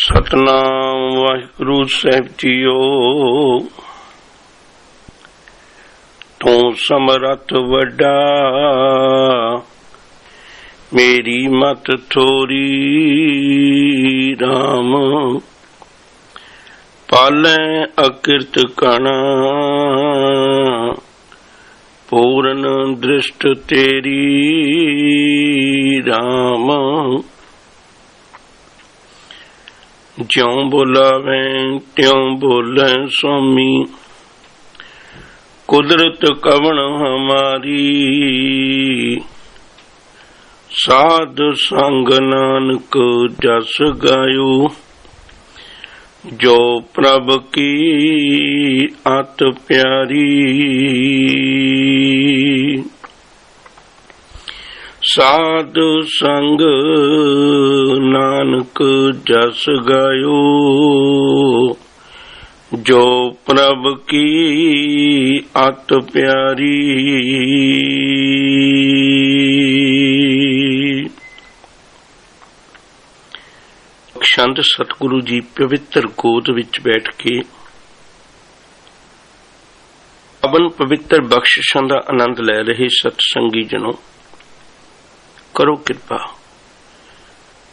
सतनाम वाहिगुरु साहिब जीओ। तू समरथ वड्डा मेरी मत थोरी राम। पालै अकृत कण पूर्ण दृष्ट तेरी राम। ज्यों बोलावें त्यों बोले स्वामी, कुदरत कवण हमारी। साध संग नानक जस गायो, जो प्रभ की अत प्यारी। साध संग नानक जस गायो, जो प्रभ की अत प्यारी। संत सतगुरु जी पवित्र गोद विच बैठ के पावन पवित्र बख्शिशां दा आनंद ले रहे सतसंगी जनों, करो किरपा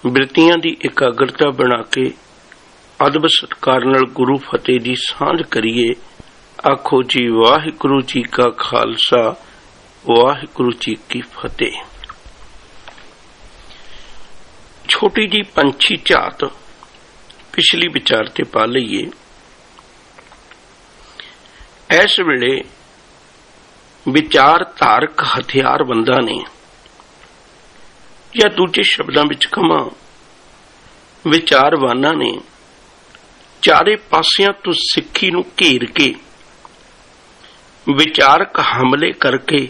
बिरतियां दी एकाग्रता बना के अदब सत्कार नाल गुरु फतेह दी सांझ करिए। आखो जी वाहिगुरु जी का खालसा, वाहिगुरु जी की फतेह। छोटी जी पंछी झात पिछली विचार ते पा लईए। इस वेले विचार धारक हथियार बंदा ने, या दूजे शब्दां विच कहां विचारवाना ने चारे पासियां तो सिक्खी नूं घेर के विचारक हमले करके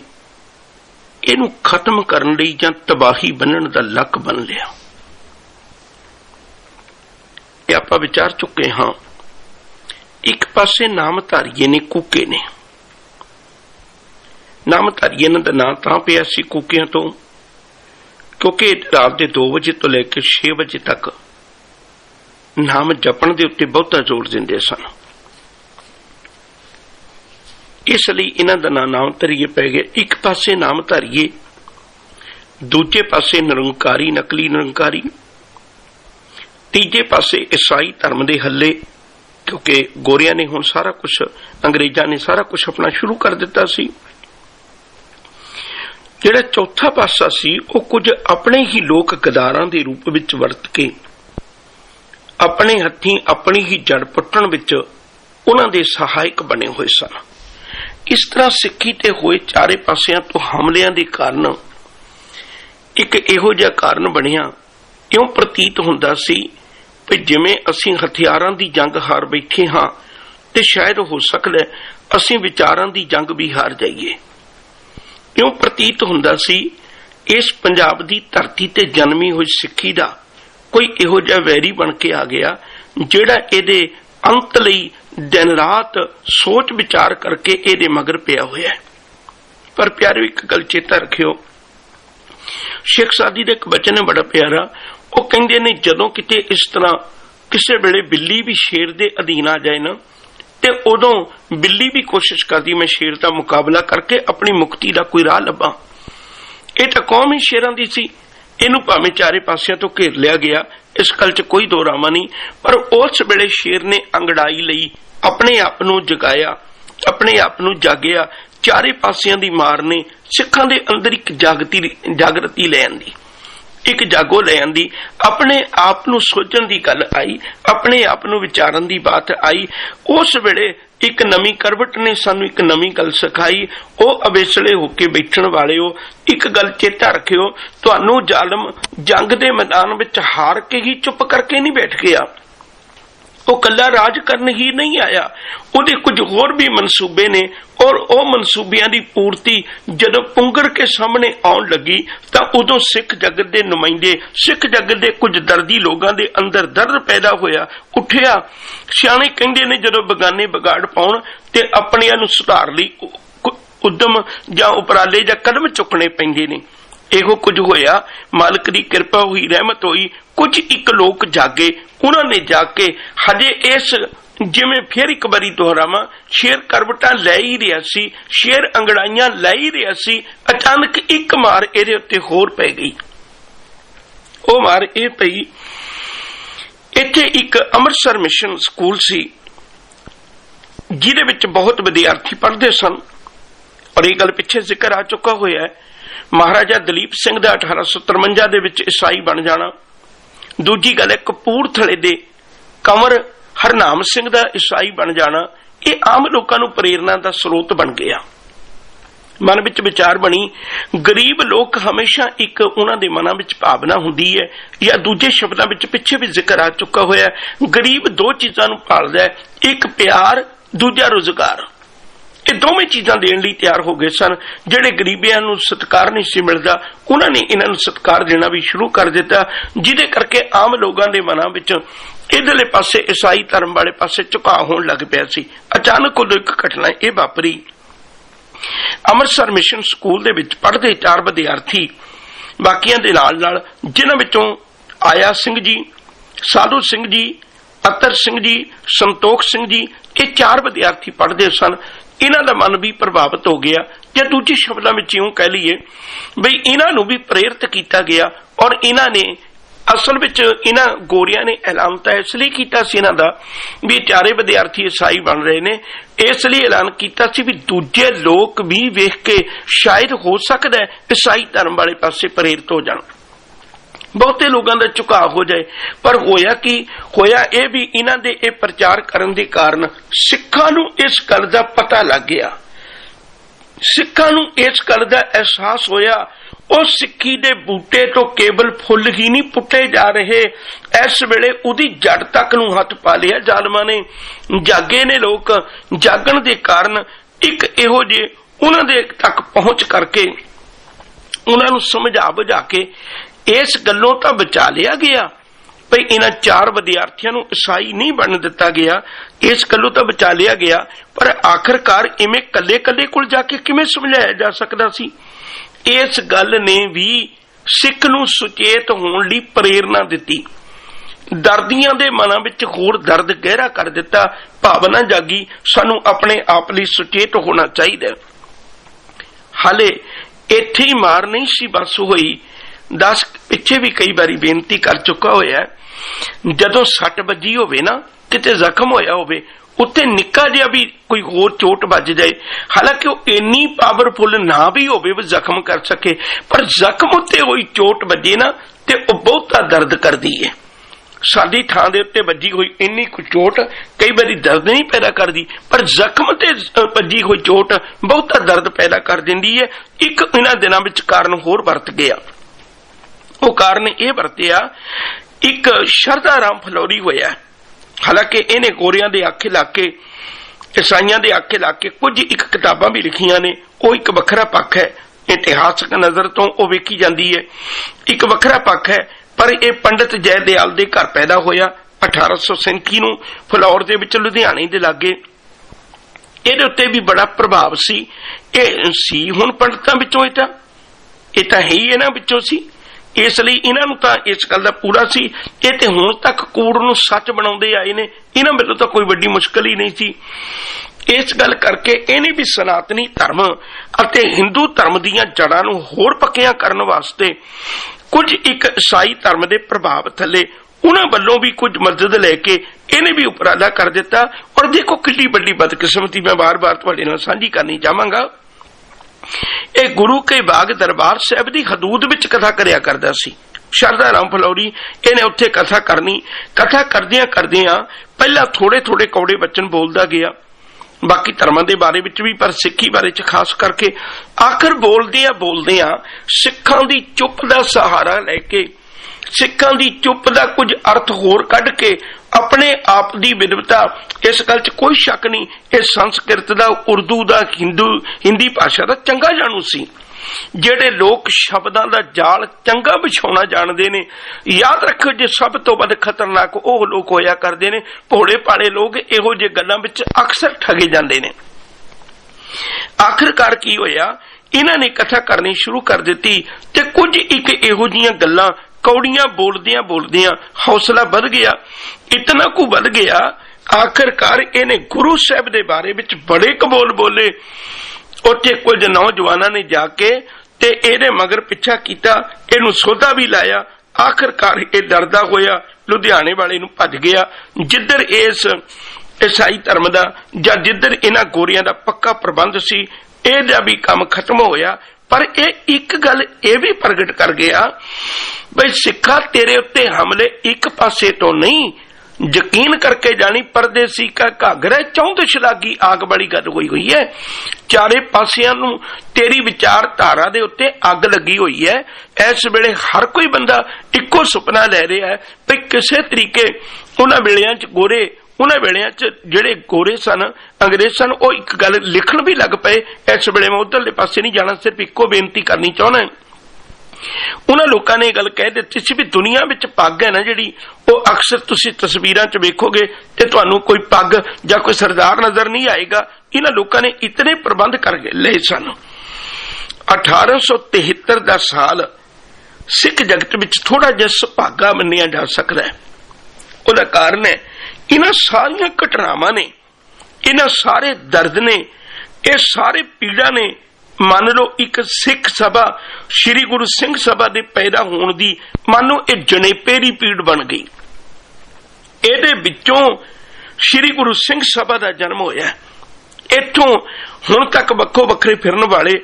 इहनूं खत्म करन लई जां तबाही बन्नण दा लक बन लिया। ये आपां विचार चुके हां। एक पासे नामधारीए ने कूके ने, नामधारीए दा नां तां पिया सी कूकियां तो क्योंकि रात के 2 बजे तो लेकर 6 बजे तक नाम जपण दे उत्ते बहुता जोर दिंदे सन। इसलिए इन्हां दा नाम धरीए पै गया। एक पासे नाम धरीए, दूजे पासे निरंकारी नकली निरंकारी, तीजे पासे ईसाई धर्म दे हल्ले, क्योंकि गोरियां ने हुण सारा कुछ, अंग्रेजां ने सारा कुछ अपना शुरू कर दिता सी। जिहड़ा चौथा पासा सी वो कुछ अपने ही लोक गदारां दे रूप विच वरत के अपने हत्थीं अपनी ही जड़ पुट्टण विच उन्हां दे सहायक बने हुए सन। इस तरह सिक्खी ते होए चारे पासियां तो हमलियां दे कारण एक इहो जिहा कारण बनिया, इउं प्रतीत हुंदा सी कि जिवें असीं हथियारां दी जंग हार बैठे हां ते शायद हो सकदा असीं विचारां दी जंग भी हार जाईए। क्यों प्रतीत हुंदा सी इस पंजाब दी धरती ते जन्मी हुई सिक्खी दा कोई इहो जिहा वैरी बन के आ गया जिहड़ा इहदे अंत लई दिन रात सोच विचार करके इहदे मगर पिया होया है। पर प्यारे एक गल चेता रखियो, शेख सादी दा एक बचन है बड़ा प्यारा। वो कहंदे ने जदों किते इस तरह किसे वेले बिल्ली भी शेर दे अधीन आ जाए ना, ते उदों बिल्ली भी कोशिश करती मैं शेर का मुकाबला करके अपनी मुक्ति का कोई राह लभा। यह तो कौम ही शेरां दी सी, इनू भावें चारे पासियां तो घेर लिया गया, इस गल च कोई दो रामा नहीं। पर उस वेले शेर ने अंगड़ाई लई अपने आप नूं जगाया, अपने आप नूं जागिया। चारे पासियां दी मार ने सिखां दे अंदर एक जागृति ले आंदी, एक जागो ले आंदी। अपने आप नूं सोचण दी गल आई, अपने आप नूं विचारन दी बात आई। उस वेले एक नवीं करवट ने सानू एक नवीं गल सिखाई। ओ अवेसले होके बैठण वालिओ, एक गल चेता रखियो, तुहानू जालम जंग दे मैदान विच हार के ही चुप करके नहीं बैठ गया। वो कला राज करन ही नहीं आया, उहदे कुछ होर भी मनसूबे ने, और ओ मनसूबियां दी पूर्ति जदों पुंगड़ के सामने आउण लगी तां उदों सिख जगत दे नुमाइंदे, सिख जगत दे कुछ दर्दी लोगां दे अंदर दर्द पैदा होया, उठिया। सियाणे कहंदे ने जदों बगाने बगाड़ पाउण ते अपणिआं नूं सुधार लई उद्यम जां उपराले जां कदम चुकने पैंदे ने। ਇਹੋ ਕੁਝ ਹੋਇਆ। मालिक की कृपा हुई, रहमत हुई। कुछ एक लोग जागे, उन्होंने जाके हजे इस जिमें फिर एक बारी दोहरावां, शेर करवटा लै ही रहा सी, शेर अंगड़ाइयां लै ही रहा सी। अचानक एक मार इहदे उत्ते होर पै गई। ਉਹ मार ਇਹ पई, ਇੱਥੇ एक अमृतसर मिशन स्कूल सी ਜਿਹਦੇ ਵਿੱਚ बहुत विद्यार्थी पढ़ते सन। और ये गल पिछे जिक्र आ चुका होया है, महाराजा दलीप सिंह का 1853 ਦੇ ਵਿੱਚ ईसाई बन जाना। दूजी गल है कपूरथले दे कंवर हरनाम सिंह का ईसाई बन जाना। ये आम लोगों को प्रेरणा का स्रोत बन गया। मन विच विचार बनी, गरीब लोग हमेशा एक उन्होंने मनां विच भावना हुंदी है, या दूजे शब्दों विच पिछे भी जिक्र आ चुका होया, गरीब दो चीज़ों नूं भालदा है, एक प्यार, दूजा रोजगार। ये दोवें चीज़ां देण लई तैयार हो गए सन। जिहड़े गरीबियां नूं सत्कार नहीं सी मिलदा, उन्होंने इन्हां नूं सत्कार देना भी शुरू कर दिता, जिहदे करके आम लोगों के मनां विच इधरले पासे ईसाई धर्म वाले पासे झुकाव होण लग पिया सी। अचानक उदों एक घटना ये वापरी। अमृतसर मिशन स्कूल दे विच पढ़दे 4 विद्यार्थी बाकियां दे नाल नाल, जिन्हां विचों आया सिंह जी, साधु सिंह जी, अतर सिंह जी, संतोख सिंह जी, ये 4 विद्यार्थी पढ़ते सन। इन्हां दा मन भी प्रभावित हो गया, या दूजे शब्दों में यूं कह लीए बई इन्हां नूं भी प्रेरित किया गया। और इन्हां ने असल विच इन्हां गोरियां ने ऐलान तो इसलिए किया सी इन्हां दा भी 4 विद्यार्थी ईसाई बन रहे ने, इसलिए ऐलान किया सी भी दूजे लोग भी वेख के शायद हो सकता है ईसाई धर्म वाले पासे प्रेरित हो जाण, बहुते लोगों का झुकाव हो जाए। पर होया कि होया ये भी इन्हां दे ये प्रचार करन दे कारण सिक्खां नूं इस गल दा पता लग गया, सिक्खां नूं इस गल दा एहसास होया। उस सिक्खी दे बूटे तो केवल फुल ही नहीं पुट्टे जा रहे, इस वेले उहदी जड़ तक नूं हथ पा लिया जालमां ने। जागे ने लोग, जागण दे कारण एक इहो जे उन्हां दे तक पहुंच करके उन्हां नूं समझा बुझा के इस गल्लों तो बचा लिया गया भई इन्हां 4 विद्यार्थियों नूं ईसाई नहीं बन दिता गया, इस गल्लों तो बचा लिया गया। पर आखिरकार इवें कल्ले कल्ले कोल जाके किवें समझाया जा सकदा सी? इस गल ने भी सिख नूं सुचेत होण लई प्रेरणा दिती, दर्दियां दे मनां विच होर दर्द गहरा कर दिता, भावना जागी सानूं अपने आप लई सुचेत होना चाहिए। हाले इत्थे ही मार नहीं सी बस होई, 10 पिछे भी कई बारी बेनती कर चुका होया, जदों सट बजी होवे ना, किते जख्म होया होवे, उत्ते निक्का जिहा भी कोई होर चोट बज जाए, हालांकि वह इन्नी पावरफुल ना भी होवे वो जख्म कर सके, पर जख्म उत्ते होई चोट बजे ना ते वह बहुता दर्द करदी है। साडी थां दे उत्ते बजी हुई इन्नी कोई चोट कई बारी दर्द नहीं पैदा करदी, पर जख्म ते बजी हुई चोट बहुता दर्द पैदा कर दिंदी है। एक इन्हां दिनां विच कारण होर वरत गया, वो कारण यह वरतिया, एक शरदा राम फलौरी होया। हालांकि इन्हें गोरियां दे आखे लाके, ईसाइयां दे आखे लाके कुछ एक किताबां भी लिखियां ने, वो एक वखरा पक्ष है, इतिहासक नजर तो वो वेखी जाती है, एक वखरा पक्ष है। पर यह पंडित जय दयाल दे घर पैदा होया 1837 नूं फलौर दे विच लुधियाणे दे लागे। इहदे उत्ते भी बड़ा प्रभाव सी, ये सी हुण पंडितां विचों ये तां है ही इन्हां विचों सी, इसलिए इन्हां तां इस गल दा पूरा सी। ये ते हुण तक कूड़ नूं सच बनाउंदे आए ने, इन्हां वल्लों तां कोई वड्डी मुश्किल ही नहीं सी। इस गल करके इन्हें भी सनातनी धर्म अते हिंदू धर्म दीयां जड़ां नूं होर पक्कियां करन वास्ते कुछ एक ईसाई धर्म के प्रभाव थले उन्हां वल्लों भी कुछ मदद लैके इन्हें भी उपराला कर दिता। और देखो किड्डी वड्डी बदकिस्मती मैं बार बार तुहाडे नाल साझी करनी चाहांगा। ਇਹ गुरु के बाग दरबार साहब की हदूद विच कथा करिया करदा सी शरदा राम फलौरी। इन्हें उत्थे कथा करनी, कथा करदियां करदियां पहला थोड़े थोड़े कौड़े बचन बोलदा गया, बाकी धर्मां दे बारे विच भी, पर सिक्खी बारे च खास करके। आखिर बोलदियां बोलदियां सिखां दी चुप दा सहारा लैके, सिखां दी चुप दा कुछ अर्थ होर कढ के अपने आप दी विद्वता, इस गल च कोई शक नहीं, इस संस्कृत दा, उर्दू दा, हिंदी भाषा दा चंगा जाणू सी। जेड़े लोग शब्दां दा जाल चंगा बिछाउणा जाणदे ने, याद रखो जे सब तो वध खतरनाक ओह लोग होया करदे ने, भोले भाले लोग इहो जे गल्लां विच अक्सर ठगे जांदे ने। आखिरकार की होया, इन्हां ने कथा करनी शुरू कर दी ते कुछ एक इहो जिहियां गल्लां कौड़ियां बोलदियां बोलदियां हौसला बढ़ गया, इतना कु बढ़ गया आखिरकार इहने गुरु साहब दे बारे विच बड़े कबोल बोले। उत्थे कुछ नौजवानां ने जाके ते इहदे मगर पिछा कीता, इहनूं सोधा भी लाया। आखिरकार ये डरदा होया लुधियाने वाले नूं भज गया, जिधर इस ईसाई धर्म दा जां जिधर इन्हां गोरियां दा पक्का प्रबंध सी, इहदा भी काम खत्म होया। पर यह एक गल यह भी प्रगट कर गया बई सिखा तेरे उत्ते हमले एक पासे तो नहीं, यकीन करके जानी परदेसी का घाघरा चौंधश लागी आग वाली गल हुई हुई है। चारे पासियां नूं तेरी विचारधारा दे उत्ते अग लगी हुई है। इस वेले हर कोई बंदा इक्को सुपना ले रहा है भी किसी तरीके उन्हां वेलियां च गोरे, उन्हां वेलियां च जिहड़े गोरे सन अंग्रेज सन, वो एक गल लिखण भी लग पे। इस वेले मैं उधरले पासे नहीं जाना, सिर्फ इक्को बेनती करनी चाहुंदा। उन्हां लोकां ने गल कह दित्ती सी भी दुनिया विच पग है ना जिहड़ी, वो अक्सर तुसीं तस्वीरां च वेखोगे ते तुहानूं कोई पग जां कोई सरदार नजर नहीं आएगा। इन्हां लोकां ने इतने प्रबंध कर लए सन। 1873 दा साल सिख जगत विच थोड़ा जिहा सुभागा मन्निया जा सकदा है। उहदा कारण है इन्हां सारियां घटनावां ने, इन्हां सारे दर्द ने, ये सारे पीड़ा ने, मान लो एक सिख सभा श्री गुरु सिंह सभा दे पैदा होने दी मानो ये जनेपे दी पीड़ बन गई। इहदे विचों श्री गुरु सिंह सभा का जन्म होया। इथों हुण तक वक्खो वखरे फिरन वाले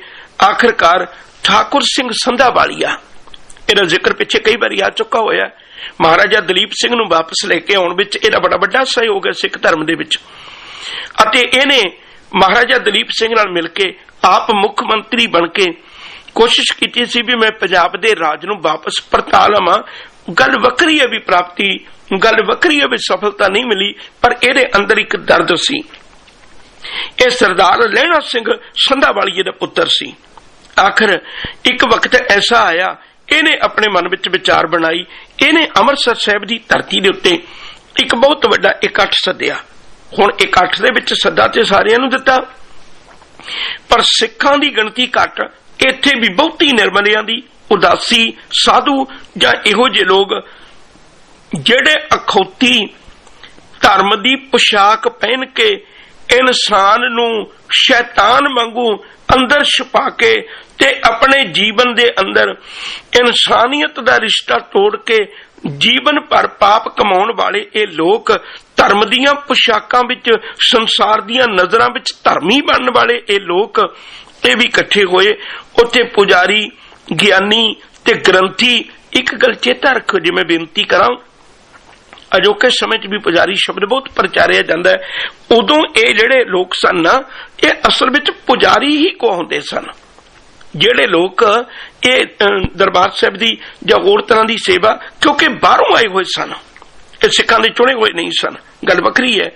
आखिरकार ठाकुर सिंह संधा वालिया, इहदा जिक्र पिछे कई बार आ चुका होया। महाराजा दलीप सिंह नूं वापस लेके आउण विच इहदा बड़ा वड्डा सहयोग है सिख धर्म दे विच, अते इहने महाराजा दलीप सिंह नाल मिल के आप मुख मंत्री बन के कोशिश की सी भी मैं पंजाब दे राज नूं वापस परता लवां। गल वक्री है भी प्राप्ति, गल वक्री है भी सफलता नहीं मिली, पर इहदे अंदर एक दर्द सी। यह सरदार लहणा सिंह संधावालीए दा पुत्र सी। आखिर एक वक्त ऐसा आया, इहने अपने मन विच विचार बनाई, इहने अमृतसर साहिब दी धरती दे उत्ते एक बहुत वड्डा इकट्ठ सद्दिया। हुण इकट्ठ दे विच सद्दा ते सारियां नूं दित्ता, पर सिखां दी गिणती घट, इत्थे भी बहुती निर्मलियां दी उदासी साधु जां इहो जे लोग जिहड़े अखौती धर्म दी पोशाक पहन के इंसान नूं शैतान वांगू अंदर छुपा के ते अपने जीवन दे अंदर इंसानियत दा रिश्ता तोड़ के जीवन भर पाप कमाउण वाले ये लोग, धर्म दीयां पोशाकां विच संसार दीयां नज़रां विच धर्मी बनने वाले ये लोग, ये भी इकट्ठे होए। उत्थे पुजारी, ज्ञानी ते ग्रंथी, एक गल चेता रखो जी मैं बेनती करां, अजोके समय च भी पुजारी शब्द बहुत प्रचारिया जाता है। उदों ये जिहड़े लोग सन ना, ये असल विच पुजारी ही कहते सन। जिहड़े लोग ये दरबार साहिब दी जां होर तरह दी सेवा, क्योंकि बाहरों आए हुए सन, ये सिखां दे चुने हुए नहीं सन, गल वखरी है।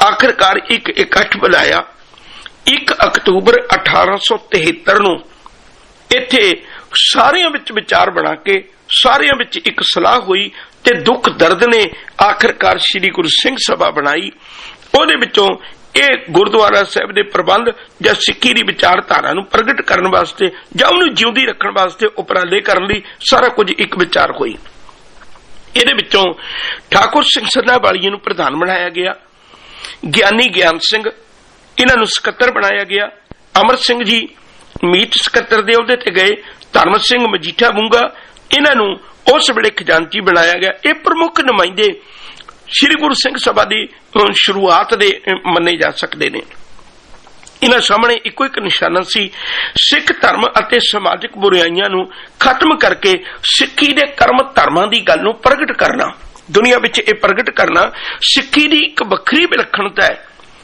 आखिरकार एक इकट्ठ बुलाया 1 अक्तूबर 1873 नूं। इत्थे सारियां विच विचार बना के सारियां विच एक सलाह हुई ते दुख दर्द ने आखिरकार श्री गुरु सिंह सभा बनाई। उहदे विचों ये गुरुद्वारा साहिब दे प्रबंध जां सिक्खी दी विचारधारा नूं प्रगट करन वास्ते जां उहनूं जिउंदी रखण वास्ते उपराले करन लई सारा कुछ एक विचार होई। इहदे विचों ठाकुर सिंह संधावालीए नूं प्रधान बनाया गया, ज्ञानी ज्ञान सिंह इन्हां नूं सकत्तर बनाया गया, अमर सिंह जी मीत सकत्तर दे अहुदे ते गए, धर्म सिंह मजीठा बूंगा इन्हां नूं उस वेले खजानची बनाया गया। ये प्रमुख नुमाइंदे श्री गुरु सिंह सभा की शुरुआत दे मन्ने जा सकते हैं। इन्हां सामने इको एक निशाना सी, सिख धर्म अते समाजिक बुराइयां नूं खत्म करके सिक्खी दे कर्म धर्मां दी गल नूं प्रगट करना, दुनिया विच इह प्रगट करना सिक्खी दी एक वखरी विलक्षणता है,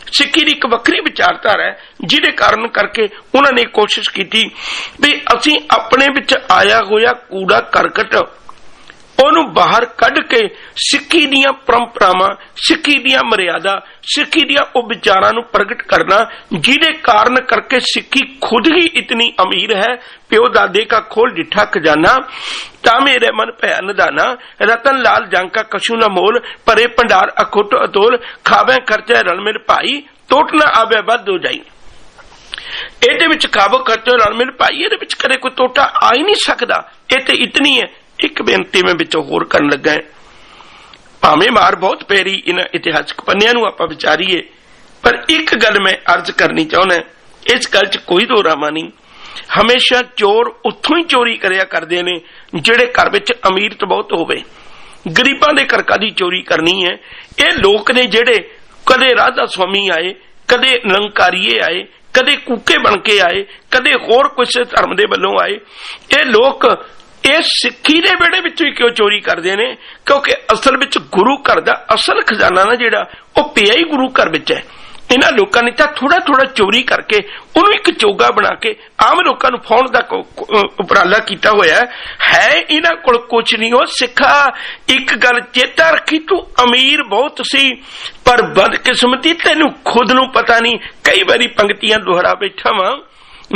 सिक्खी दी एक वखरी विचारधारा है, जिहदे कारण करके उन्होंने कोशिश की भी असीं अपने विच आया होया कूड़ा करकट ਉਹਨੂੰ बाहर कढ़ के सिक्खी दियां परंपरावां, सिक्खी दियां मर्यादा, सिक्खी दियां ਉਹ विचारां ਨੂੰ प्रगट करना, जिहदे कारण करके सिक्खी खुद ही इतनी अमीर है। प्यो दादे का खोल डिठा खजाना, ता मेरे मन भया निदाना, रतन लाल जांका कछु न मोल, परे भंडार अखुट अतोल, खावे खर्चे रल मिल भाई, टोट न आवे बद हो जाई। ਇਹਦੇ ਵਿੱਚ ਕਾਬੂ ਖਰਚੋ ਨਾਲ ਮੇਰੇ ਭਾਈ, ਇਹਦੇ ਵਿੱਚ ਕਦੇ ਕੋਈ ਟੋਟਾ ਆ ਹੀ ਨਹੀਂ ਸਕਦਾ। ਇਹ ਤੇ ਇਤਨੀ ਹੈ। ਇੱਕ ਬੇਨਤੀ ਮੈਂ ਵਿੱਚੋਂ ਹੋਰ ਕਰਨ ਲੱਗਾ, ਭਾਵੇਂ ਮਾਰ ਬਹੁਤ ਪੈ ਰਹੀ ਇਹਨਾਂ ਇਤਿਹਾਸਕ ਪੰਨਿਆਂ ਨੂੰ ਆਪਾਂ ਵਿਚਾਰੀਏ, ਪਰ ਇੱਕ ਗੱਲ ਮੈਂ ਅਰਜ਼ ਕਰਨੀ ਚਾਹੁੰਦਾ, ਇਸ ਗੱਲ 'ਚ ਕੋਈ ਦੋ ਰਾਮਾ ਨਹੀਂ। ਹਮੇਸ਼ਾ ਚੋਰ ਉੱਥੋਂ ਹੀ ਚੋਰੀ ਕਰਿਆ ਕਰਦੇ ਨੇ ਜਿਹੜੇ ਘਰ ਵਿੱਚ ਅਮੀਰਤ ਬਹੁਤ ਹੋਵੇ। ਗਰੀਬਾਂ ਦੇ ਘਰ ਕਾਹਦੀ ਚੋਰੀ ਕਰਨੀ ਹੈ? ਇਹ ਲੋਕ ਨੇ ਜਿਹੜੇ ਕਦੇ ਰਾਧਾ ਸਵਾਮੀ ਆਏ, ਕਦੇ ਨਿਰੰਕਾਰੀਏ ਆਏ, ਕਦੇ ਕੂਕੇ ਬਣ ਕੇ ਆਏ, ਕਦੇ ਹੋਰ ਕਿਸੇ ਧਰਮ ਦੇ ਵੱਲੋਂ ਆਏ। ਇਹ ਲੋਕ ਇਹ ਸਿੱਖੀ ਦੇ ਵਿਹੜੇ ਵਿੱਚੋਂ ਹੀ ਕਿਉਂ ਚੋਰੀ ਕਰਦੇ ਨੇ? ਕਿਉਂਕਿ ਅਸਲ ਵਿੱਚ ਗੁਰੂ ਘਰ ਦਾ ਅਸਲ ਖਜ਼ਾਨਾ ਨਾ ਜਿਹੜਾ, ਉਹ ਪਿਆ ਹੀ ਗੁਰੂ ਘਰ ਵਿੱਚ ਹੈ। ਇਹਨਾਂ ਲੋਕਾਂ ਨੇ ਤਾਂ ਥੋੜਾ ਥੋੜਾ ਚੋਰੀ ਕਰਕੇ ਉਹਨੂੰ ਇੱਕ ਚੋਗਾ ਬਣਾ ਕੇ ਆਮ ਲੋਕਾਂ ਨੂੰ ਫਾਉਣ ਦਾ ਉਪਰਾਲਾ ਕੀਤਾ ਹੋਇਆ ਹੈ। ਇਹਨਾਂ ਕੋਲ ਕੁਝ ਨਹੀਂ। ਉਹ ਸਿੱਖਾ ਇੱਕ ਗੱਲ ਚੇਤਾ ਰੱਖੀ, ਤੂੰ ਅਮੀਰ ਬਹੁਤ ਸੀ ਪਰ ਬਦਕਿਸਮਤੀ ਤੈਨੂੰ ਖੁਦ ਨੂੰ ਪਤਾ ਨਹੀਂ। ਕਈ ਵਾਰੀ ਪੰਕਤੀਆਂ ਦੁਹਰਾ ਬੈਠਾ ਵਾਂ,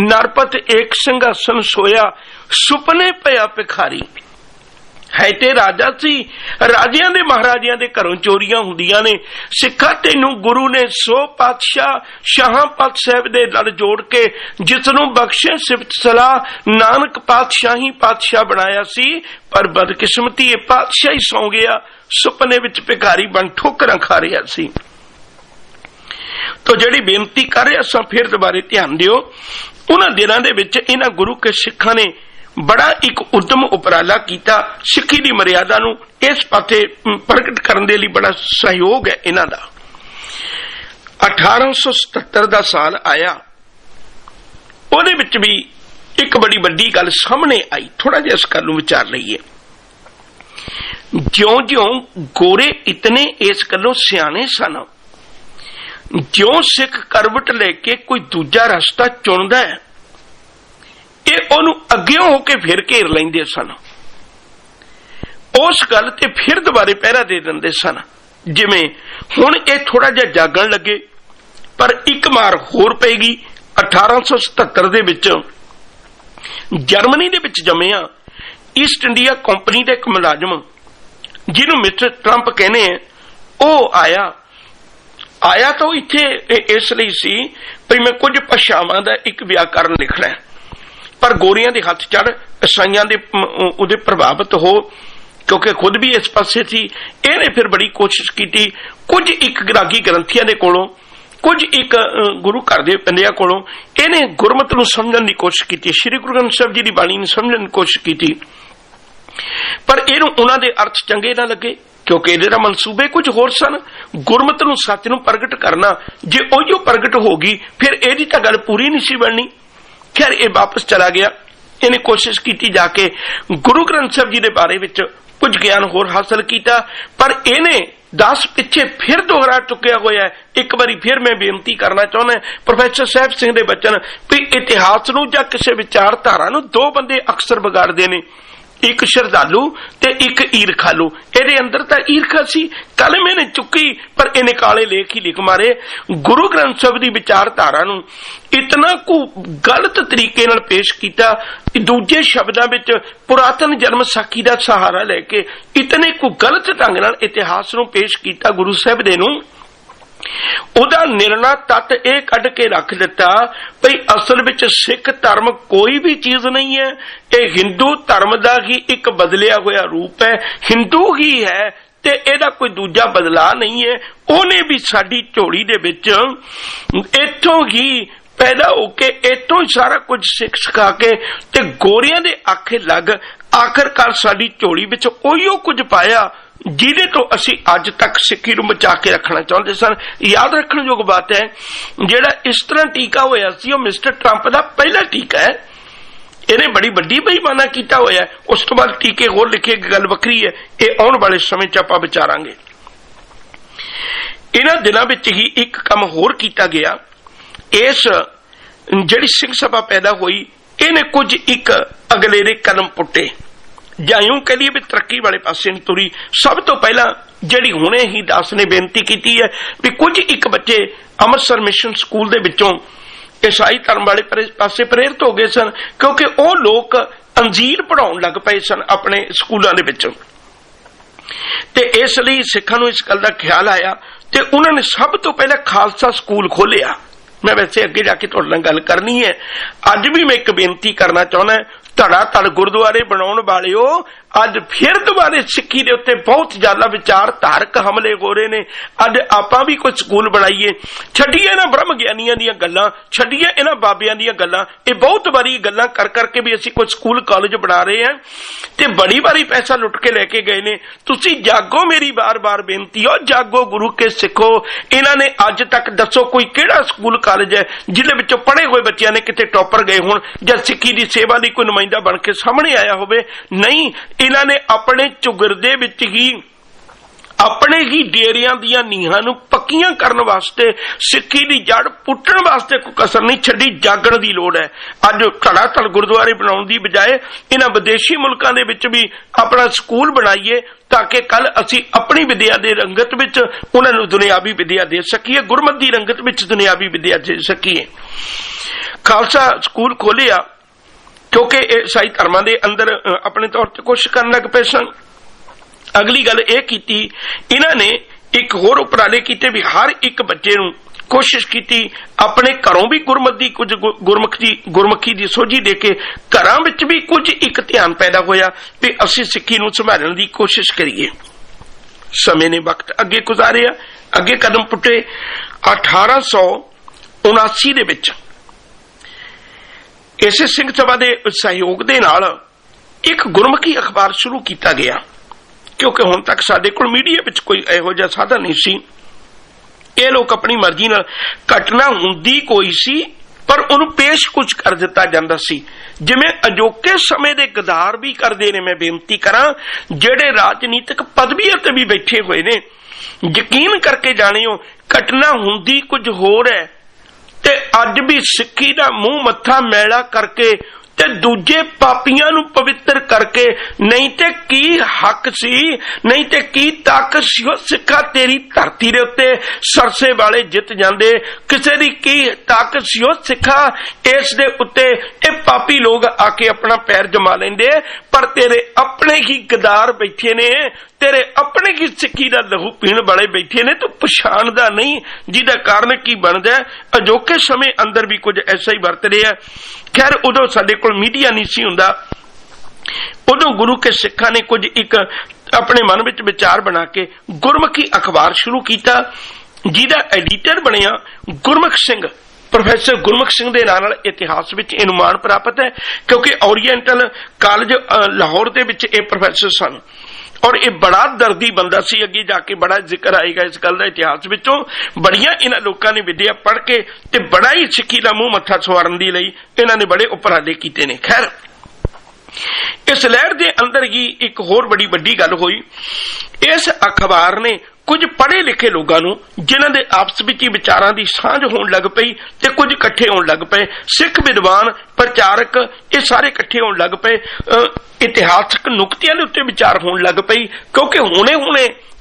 ਨਰਪਤ ਏਕ ਸਿੰਘਾਸਨ ਸੋਇਆ, ਸੁਪਨੇ ਪਿਆ ਭਿਖਾਰੀ। ਹੈ ਤੇ ਰਾਜਾ ਸੀ, ਰਾਜਿਆਂ ਦੇ ਮਹਾਰਾਜਿਆਂ ਦੇ ਘਰੋਂ ਚੋਰੀਆਂ ਹੁੰਦੀਆਂ ਨੇ। ਸਿੱਖਾ ਤੈਨੂੰ ਗੁਰੂ ਨੇ 100 ਪਾਤਸ਼ਾਹ ਸ਼ਾਹਾਂ ਪਾਤ ਸਾਹਿਬ ਦੇ ਲੜ ਜੋੜ ਕੇ ਜਿਸ ਨੂੰ ਬਖਸ਼ੇ ਸਿਫਤ ਸਲਾਹ, ਨਾਨਕ ਪਾਤਸ਼ਾਹੀ ਪਾਤਸ਼ਾਹ ਬਣਾਇਆ ਸੀ, ਪਰ ਬਦਕਿਸਮਤੀ ਇਹ ਪਾਤਸ਼ਾਹ ਹੀ ਸੌਂ ਗਿਆ, ਸੁਪਨੇ ਵਿੱਚ ਭਿਖਾਰੀ ਬਣ ਠੋਕਰਾਂ ਖਾ ਰਿਹਾ ਸੀ। ਤੋ ਜਿਹੜੀ ਬੇਨਤੀ ਕਰ ਰਿਹਾ ਸਾਂ, ਫਿਰ ਦੁਬਾਰੇ ਧਿਆਨ ਦਿਓ। ਉਹਨਾਂ ਦਿਨਾਂ ਦੇ ਵਿੱਚ ਇਹਨਾਂ ਗੁਰੂ ਕੇ ਸਿੱਖਾਂ ਨੇ ਬੜਾ ਇੱਕ ਉਦਮ ਉਪਰਾਲਾ ਕੀਤਾ। ਸਿੱਖੀ ਦੀ ਮਰਿਆਦਾ ਨੂੰ ਇਸ ਪਾਸੇ ਪ੍ਰਗਟ ਕਰਨ ਦੇ ਲਈ ਬੜਾ ਸਹਿਯੋਗ ਹੈ ਇਹਨਾਂ ਦਾ। 1877 ਦਾ ਸਾਲ ਆਇਆ, ਉਹਦੇ ਵਿੱਚ ਵੀ ਇੱਕ ਬੜੀ ਵੱਡੀ ਗੱਲ ਸਾਹਮਣੇ ਆਈ। ਥੋੜਾ ਜਿਹਾ ਇਸ ਗੱਲ ਨੂੰ ਵਿਚਾਰ ਲਈਏ। ਜਿਉਂ-ਜਿਉਂ ਗੋਰੇ ਇਤਨੇ ਇਸ ਗੱਲੋਂ ਸਿਆਣੇ ਸਨ, ਜਿਉਂ ਸਿੱਖ ਕਰਵਟ ਲੈ ਕੇ ਕੋਈ ਦੂਜਾ ਰਸਤਾ ਚੁਣਦਾ ਹੈ, ਇਹ ਉਹਨੂੰ ਅੱਗੇ ਹੋ ਕੇ ਫਿਰ ਘੇਰ ਲੈਂਦੇ ਸਨ। ਉਸ ਗੱਲ ਤੇ ਫਿਰ ਦੁਬਾਰੇ ਪਹਿਰਾ ਦੇ ਦਿੰਦੇ ਸਨ। ਜਿਵੇਂ ਹੁਣ ਇਹ ਥੋੜਾ ਜਿਹਾ ਜਾਗਣ ਲੱਗੇ, ਪਰ ਇੱਕ ਮਾਰ ਹੋਰ ਪਏਗੀ। 1877 ਦੇ ਵਿੱਚ ਜਰਮਨੀ ਦੇ ਵਿੱਚ ਜੰਮਿਆ ਈਸਟ ਇੰਡੀਆ ਕੰਪਨੀ ਦਾ ਇੱਕ ਮੁਲਾਜ਼ਮ, ਜਿਹਨੂੰ ਮਿਸਟਰ ਟਰੰਪ ਕਹਿੰਦੇ ਆ, ਉਹ ਆਇਆ ਤਾਂ ਇੱਥੇ ਇਸ ਲਈ ਸੀ ਵੀ ਮੈਂ ਕੁਝ ਭਾਸ਼ਾਵਾਂ ਦਾ ਇੱਕ ਵਿਆਕਰਨ ਲਿਖਣਾ ਹੈ, ਪਰ ਗੋਰੀਆਂ ਦੇ ਹੱਥ ਚੜ ਈਸਾਈਆਂ ਦੇ ਉਹਦੇ ਪ੍ਰਭਾਵਿਤ ਹੋ, ਕਿਉਂਕਿ ਖੁਦ ਵੀ ਇਸ ਪਾਸੇ ਸੀ। ਇਹਨੇ ਫਿਰ ਬੜੀ ਕੋਸ਼ਿਸ਼ ਕੀਤੀ, ਕੁਝ ਇੱਕ ਗ੍ਰਾਗੀ ਗ੍ਰੰਥੀਆਂ ਦੇ ਕੋਲੋਂ, ਕੁਝ ਇੱਕ ਗੁਰੂ ਘਰ ਦੇ ਬੰਦਿਆਂ ਕੋਲੋਂ ਇਹਨੇ ਗੁਰਮਤਿ ਨੂੰ ਸਮਝਣ ਦੀ ਕੋਸ਼ਿਸ਼ ਕੀਤੀ, ਸ੍ਰੀ ਗੁਰੂ ਗ੍ਰੰਥ ਸਾਹਿਬ ਜੀ ਦੀ ਬਾਣੀ ਨੂੰ ਸਮਝਣ ਦੀ ਕੋਸ਼ਿਸ਼ ਕੀਤੀ, ਪਰ ਇਹਨੂੰ ਉਹਨਾਂ ਦੇ ਅਰਥ ਚੰਗੇ ਨਾ ਲੱਗੇ, ਕਿਉਂਕਿ ਇਹਦੇ ਦਾ ਮਨਸੂਬੇ ਕੁਝ ਹੋਰ ਸਨ। ਗੁਰਮਤਿ ਨੂੰ, ਸੱਚ ਨੂੰ ਪ੍ਰਗਟ ਕਰਨਾ, ਜੇ ਉਹੀਓ ਪ੍ਰਗਟ ਹੋ ਗਈ ਫਿਰ ਇਹਦੀ ਤਾਂ ਗੱਲ ਪੂਰੀ ਨਹੀਂ ਸੀ ਬਣਨੀ। ਖੈਰ ਇਹ ਵਾਪਸ ਚਲਾ ਗਿਆ। ਇਹਨੇ ਕੋਸ਼ਿਸ਼ ਕੀਤੀ ਜਾ ਕੇ ਗੁਰੂ ਗ੍ਰੰਥ ਸਾਹਿਬ ਜੀ ਦੇ ਬਾਰੇ ਵਿੱਚ ਕੁਝ ਗਿਆਨ ਹੋਰ ਹਾਸਲ ਕੀਤਾ, ਪਰ ਇਹਨੇ 10 ਪਿੱਛੇ ਫਿਰ ਦੁਹਰਾ ਚੁੱਕਿਆ ਹੋਇਆ। ਇੱਕ ਵਾਰੀ ਫਿਰ ਮੈਂ ਬੇਨਤੀ ਕਰਨਾ ਚਾਹੁੰਦਾ, ਪ੍ਰੋਫੈਸਰ ਸਾਹਿਬ ਸਿੰਘ ਦੇ ਬਚਨ ਵੀ ਇਤਿਹਾਸ ਨੂੰ ਜਾਂ ਕਿਸੇ ਵਿਚਾਰਧਾਰਾ ਨੂੰ ਦੋ ਬੰਦੇ ਅਕਸਰ ਵਿਗਾੜਦੇ ਨੇ, ਇੱਕ ਸ਼ਰਧਾਲੂ ਤੇ ਇੱਕ ਈਰਖਾਲੂ। ਇਹਦੇ ਅੰਦਰ ਤਾਂ ਈਰਖਾ ਸੀ, ਕਲਮ ਇਹਨੇ ਚੁੱਕੀ ਪਰ ਇਹਨੇ ਕਾਲੇ ਲੇਖ ਹੀ ਲਿਖ ਮਾਰੇ। ਗੁਰੂ ਗ੍ਰੰਥ ਸਾਹਿਬ ਦੀ ਵਿਚਾਰਧਾਰਾ ਨੂੰ ਇਤਨਾ ਕੁ ਗਲਤ ਤਰੀਕੇ ਨਾਲ ਪੇਸ਼ ਕੀਤਾ, ਦੂਜੇ ਸ਼ਬਦਾਂ ਵਿੱਚ ਪੁਰਾਤਨ ਜਨਮ ਸਾਖੀ ਦਾ ਸਹਾਰਾ ਲੈ ਕੇ ਇਤਨੇ ਕੁ ਗਲਤ ਢੰਗ ਨਾਲ ਇਤਿਹਾਸ ਨੂੰ ਪੇਸ਼ ਕੀਤਾ ਗੁਰੂ ਸਾਹਿਬ ਦੇ ਨੂੰ। ਉਹਦਾ ਨਿਰਣਾ ਤੱਤ ਇਹ ਕੱਢ ਕੇ ਰੱਖ ਦਿੱਤਾ ਭਈ ਅਸਲ ਵਿੱਚ ਸਿੱਖ ਧਰਮ ਕੋਈ ਵੀ ਚੀਜ਼ ਨਹੀਂ ਹੈ, ਇਹ ਹਿੰਦੂ ਧਰਮ ਦਾ ਹੀ ਇੱਕ ਬਦਲਿਆ ਹੋਇਆ ਰੂਪ ਹੈ, ਹਿੰਦੂ ਹੀ ਹੈ ਤੇ ਇਹਦਾ ਕੋਈ ਦੂਜਾ ਬਦਲਾ ਨਹੀਂ ਹੈ। ਉਹਨੇ ਵੀ ਸਾਡੀ ਝੋਲੀ ਦੇ ਵਿੱਚ ਇੱਥੋਂ ਹੀ ਪੈਦਾ ਹੋ ਕੇ ਇੱਥੋਂ ਹੀ ਸਾਰਾ ਕੁਝ ਸਿਖਾ ਕੇ ਤੇ ਗੋਰਿਆਂ ਦੇ ਆਖੇ ਲੱਗ ਆਖਰਕਾਰ ਸਾਡੀ ਝੋਲੀ ਵਿੱਚ ਉਹੀਓ ਕੁਝ ਪਾਇਆ ਜਿਹਦੇ ਤੋਂ ਅਸੀਂ ਅੱਜ ਤੱਕ ਸਿੱਖੀ ਨੂੰ ਬਚਾ ਕੇ ਰੱਖਣਾ ਚਾਹੁੰਦੇ ਸਨ। ਯਾਦ ਰੱਖਣਯੋਗ ਬਾਤ ਹੈ, ਜਿਹੜਾ ਇਸ ਤਰ੍ਹਾਂ ਟੀਕਾ ਹੋਇਆ ਸੀ ਉਹ ਮਿਸਟਰ ਟਰੰਪ ਦਾ ਪਹਿਲਾ ਟੀਕਾ ਹੈ। ਇਹਨੇ ਬੜੀ ਵੱਡੀ ਬੇਈਮਾਨਾ ਕੀਤਾ ਹੋਇਆ। ਉਸ ਤੋਂ ਬਾਅਦ ਟੀਕੇ ਹੋਰ ਲਿਖੇ, ਗੱਲ ਵੱਖਰੀ ਹੈ, ਇਹ ਆਉਣ ਵਾਲੇ ਸਮੇਂ 'ਚ ਆਪਾਂ ਵਿਚਾਰਾਂਗੇ। ਇਹਨਾਂ ਦਿਨਾਂ ਵਿੱਚ ਹੀ ਇੱਕ ਕੰਮ ਹੋਰ ਕੀਤਾ ਗਿਆ। ਇਸ ਜਿਹੜੀ ਸਿੰਘ ਸਭਾ ਪੈਦਾ ਹੋਈ, ਇਹਨੇ ਕੁਝ ਇੱਕ ਅਗਲੇਰੇ ਕਦਮ ਪੁੱਟੇ, ਜਾਂ ਇਉਂ ਕਹਿ ਲਈਏ ਵੀ ਤਰੱਕੀ ਵਾਲੇ ਪਾਸੇ ਨੂੰ ਤੁਰੀ। ਸਭ ਤੋਂ ਪਹਿਲਾਂ ਜਿਹੜੀ ਹੁਣੇ ਹੀ ਦਾਸ ਨੇ ਬੇਨਤੀ ਕੀਤੀ ਹੈ ਵੀ ਕੁਝ ਇੱਕ ਬੱਚੇ ਅੰਮ੍ਰਿਤਸਰ ਮਿਸ਼ਨ ਸਕੂਲ ਦੇ ਵਿੱਚੋਂ ਈਸਾਈ ਧਰਮ ਵਾਲੇ ਪਾਸੇ ਪ੍ਰੇਰਿਤ ਹੋ ਗਏ ਸਨ, ਕਿਉਂਕਿ ਉਹ ਲੋਕ ਅੰਜੀਲ ਪੜ੍ਹਾਉਣ ਲੱਗ ਪਏ ਸਨ ਆਪਣੇ ਸਕੂਲਾਂ ਦੇ ਵਿੱਚ, ਤੇ ਇਸ ਲਈ ਸਿੱਖਾਂ ਨੂੰ ਇਸ ਗੱਲ ਦਾ ਖਿਆਲ ਆਇਆ ਤੇ ਉਹਨਾਂ ਨੇ ਸਭ ਤੋਂ ਪਹਿਲਾਂ ਖਾਲਸਾ ਸਕੂਲ ਖੋਲ੍ਹਿਆ मैं वैसे अगे जाके तुहाडे नाल गल करनी है। अज भी मैं एक बेनती करना चाहुंदा, धड़ा धड़ गुरुद्वारे बनाउण वालिओ, अज फिर दोबारे सिक्खी दे उत्ते बहुत ज्यादा विचार धारक हमले हो रहे ने। अज आपां भी कोई स्कूल बनाईए, छड्डीए इन्हां ब्रह्म ज्ञानियां दीयां गल्लां, छड्डीए इन्हां बाबियां दीयां गल्लां। ये बहुत बारी गल्लां कर करके भी असीं कोई स्कूल कॉलेज बना रहे हैं ते बड़ी बारी पैसा लुट के लैके गए ने। तुसीं जागो, मेरी बार बार बेनती हो, जागो, गुरु के सिखो। इन्हां ने अज तक दसो कोई किहड़ा स्कूल कॉलेज है जिहदे विचों पढ़े हुए बच्चिआं ने किते टॉपर गए होण जां सिक्खी दी सेवा दी कोई नुमाइंदा बन के सामने आया होवे? नहीं, इन्हां ने अपने चुगिरदे विच ही अपने ही डेरियां दियां नीहां नूं पक्कियां करन वास्ते, सिक्खी दी जड़ पुट्टण वास्ते कोई कसर नहीं छड्डी। जागण दी लोड़ है। अज धड़ा धड़ गुरुद्वारे बनाउण दी बजाए इन्हां विदेशी मुल्कां दे विच भी अपना स्कूल बनाईए ताकि कल असीं अपनी विद्या दे रंगत विच उन्हां नूं दुनियावी विद्या दे सकीए, गुरमत दी रंगत विच दुनियावी विद्या दे सकीए। खालसा स्कूल खोलिया क्योंकि ईसाई धर्मां दे अंदर अपने तौर ते कोशिश करन लग पए सन। अगली गल यह की, इन्हां ने एक होर उपराले कीते भी हर एक बच्चे नूं कोशिश की अपने घरों भी गुरमत दी कुछ गुरमुखी दी सोझी दे के घरां विच भी कुछ एक ध्यान पैदा होया भी असीं सिक्खी नूं संभालण दी कोशिश करिए। समय ने वक्त अगे गुजारिया, अगे कदम पुट्टे। 1879 दे विच इसे सिंह सभा के सहयोग दे नाल एक गुरमुखी अखबार शुरू किया गया क्योंकि हुण तक साडे कोल मीडिया विच कोई इहो जिहा साधन नहीं सी। ये लोग अपनी मर्जी नाल घटना हुंदी कोई सी पर उन्हें पेश कुछ कर दिता जांदा सी, जिवें अजोके समय दे गदार भी करदे ने। मैं बेनती करां जिहड़े राजनीतिक पदवियां ते भी बैठे हुए ने, यकीन करके जाणिओ घटना हुंदी कुछ होर है ते अज भी सिक्खी दा मूंह मत्था मैला करके ते दूजे पापियां नूं पवित्र करके, नहीं ते की हक सी, नहीं ते की ताकत सी सिक्खा तेरी धरती दे उत्ते सरसे वाले जित जांदे। किसे दी की ताकत सी सिक्खा इस दे उत्ते ए पापी लोग आके अपना पैर जमा लेंदे, पर तेरे अपने ही गदार बैठे ने, तेरे अपने ही सिक्खी दा लहू पीण वाले बैठे ने, तू पछाणदा नहीं, जिहदा कारण की बनदा। अजोके समय अंदर भी कुछ ऐसा ही वरत रहा है। खैर उदों साडे कोल मीडिया नहीं सी हुंदा, उदों गुरु के सिखां ने कुछ एक अपने मन विच विचार बना के गुरमुखी अखबार शुरू किया, जिहदा एडिटर बनिया गुरमुख सिंह। प्रोफैसर गुरमुख सिंह के नाल इतिहास विच इहनूं माण प्राप्त है क्योंकि ओरीएंटल कॉलेज लाहौर दे विच ये प्रोफैसर सन और ये बड़ा दर्दी बंदा सी। अगे जाके बड़ा जिक्र आएगा इस गल का इतिहास विचों। बड़ियां इन्हां लोकां ने विद्या पढ़ के ते बड़ा ही सिक्खी दा मूंह मत्था सवारन दी लई इन्हां ने बड़े उपराले कीते ने। खैर इस लहर दे अंदर ही एक होर बड़ी वड्डी गल होई। इस अखबार ने कुछ पढ़े लिखे लोगों नूं जिन्हां दे आपस विच ही विचारां दी सांझ होण लग पई ते कुछ इकट्ठे होण लग पए। सिख विद्वान प्रचारक ये सारे इकट्ठे होण लग पए। इतिहासक नुकतियां दे उत्ते विचार होण लग पई क्योंकि हुणे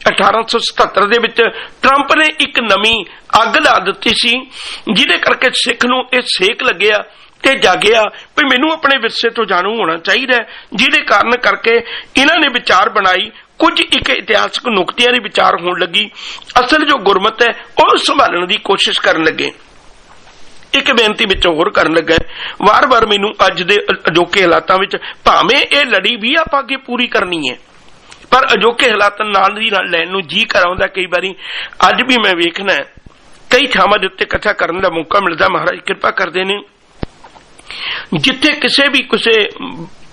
1877 दे विच ट्रंप ने एक नवीं अग ला दित्ती सी, जिहदे करके सिख नूं इह सेक लग्गिया ते जागिया भी मैनूं अपने विरसे तो जाणू होना चाहिए, जिहदे कारण करके इन्हां ने विचार बनाई। कुछ एक इतिहासक नुकतियां दी विचार होण लगी। असल जो गुरमत है उहनूं संभालण दी कोशिश करन लगे। एक बेनती विच होर करन लगा, वार वार मैनूं अज दे अजोके हालातां विच भावें इह लड़ी भी आपां अगे पूरी करनी है पर अजोके हालातां नाल दी नाल लैण नूं जी कराउंदा। कई बारी अज भी मैं वेखना कई थावां दे उत्ते कथा करन दा मौका मिलदा। महाराज किरपा करदे ने जिथे किसी भी किसी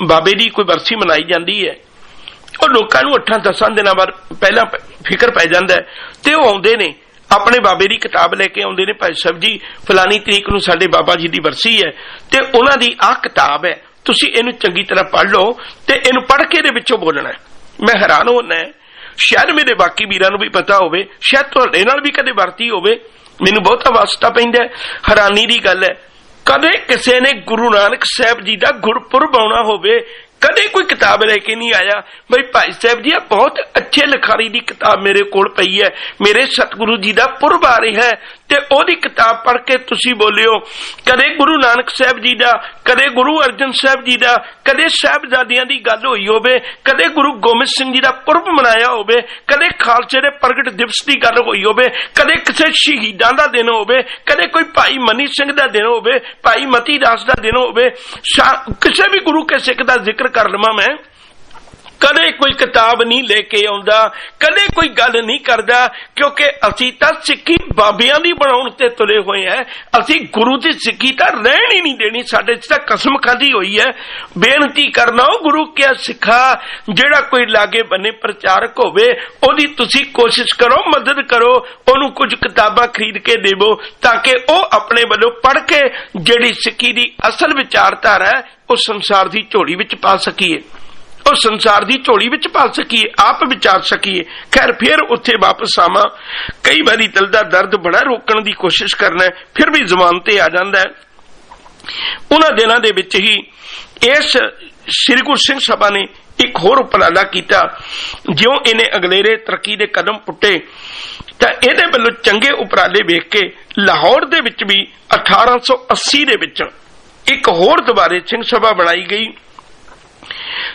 बाबे की कोई बरसी मनाई जाती है और लोगों को 8-10 दिनों बाद पहला फिक्र पै जाता है तो वो आते ने अपने बाबे की किताब लेके आते ने, भाई साहब जी फलानी तरीक नूं साडे बाबा जी की बरसी है तो उन्हां दी आ किताब है, तुसीं इहनूं चंगी तरह पढ़ लो ते इहनूं पढ़ के इहदे विचों बोलना है। मैं हैरान होना है, शायद मेरे बाकी वीरां नूं भी पता होवे, शायद तुहाडे नाल भी कदे वरती होवे, मैनूं बहुता वास्ता पैंदा। हैरानी की गल है कदे किसी ने गुरु नानक साहब जी का गुरपुरब आउणा होवे कदे कोई किताब लेके नहीं आया भाई भाई साहब जी बहुत अच्छे लिखारी की किताब मेरे कोल पई है, मेरे सतगुरु जी का पुरब आ रहा है ते ओदी किताब पढ़ के तुसी बोलियो कदे गुरु नानक साहब जी दा, कदे गुरु अर्जन साहब जी दा, कदे साहिबजादियां दी गल होई होवे, कदे गुरु गोबिंद सिंह जी दा पुरब मनाया होवे, कदे खालसे दे प्रगट दिवस दी गल होई होवे, कदे किसे शहीदां दा दिन होवे, कदे कोई भाई मनी सिंह दा दिन होवे, भाई मती दास दा दिन होवे, किसे भी गुरु के सिख दा जिक्र कर लवां मैं, कदे कोई किताब नहीं लेके आउंदा, कदे कोई गल नहीं करदा, क्योंकि असीं तां सिक्खी बाबियां दी बनाउण ते तुले होए हैं, असीं गुरु दी सिक्खी तां रहण ही नहीं देनी, साडे च तां कसम खाधी होई है। बेनती करना गुरु क्या सिखा, जिहड़ा कोई लागे बन्ने प्रचारक होवे ओदी तुसीं कोशिश करो, मदद करो, ओनू कुछ किताबां खरीद के देवो ताकि ओ अपने वल्लों पढ़ के जिहड़ी सिक्खी दी असल विचारधारा है ओ संसार दी झोली विच पा सकीए, और संसार की झोली विच पा सकीए, आप विचार सकीए। खैर फिर उत्थे वापस आवां, कई बारी दिल दा दर्द बड़ा रोकण की कोशिश करना है, फिर भी ज़ुबान ते आ जांदा है। उन्हां दिनां दे विच ही इस श्री गुरु सिंह सभा ने एक होर उपराला कीता, ज्यों इन्हें अगलेरे तरक्की दे कदम पुट्टे तां इहदे वल्लों चंगे उपराले वेख के लाहौर दे विच भी 1880 दे विच एक होर दुबारे सिंह सभा बनाई गई।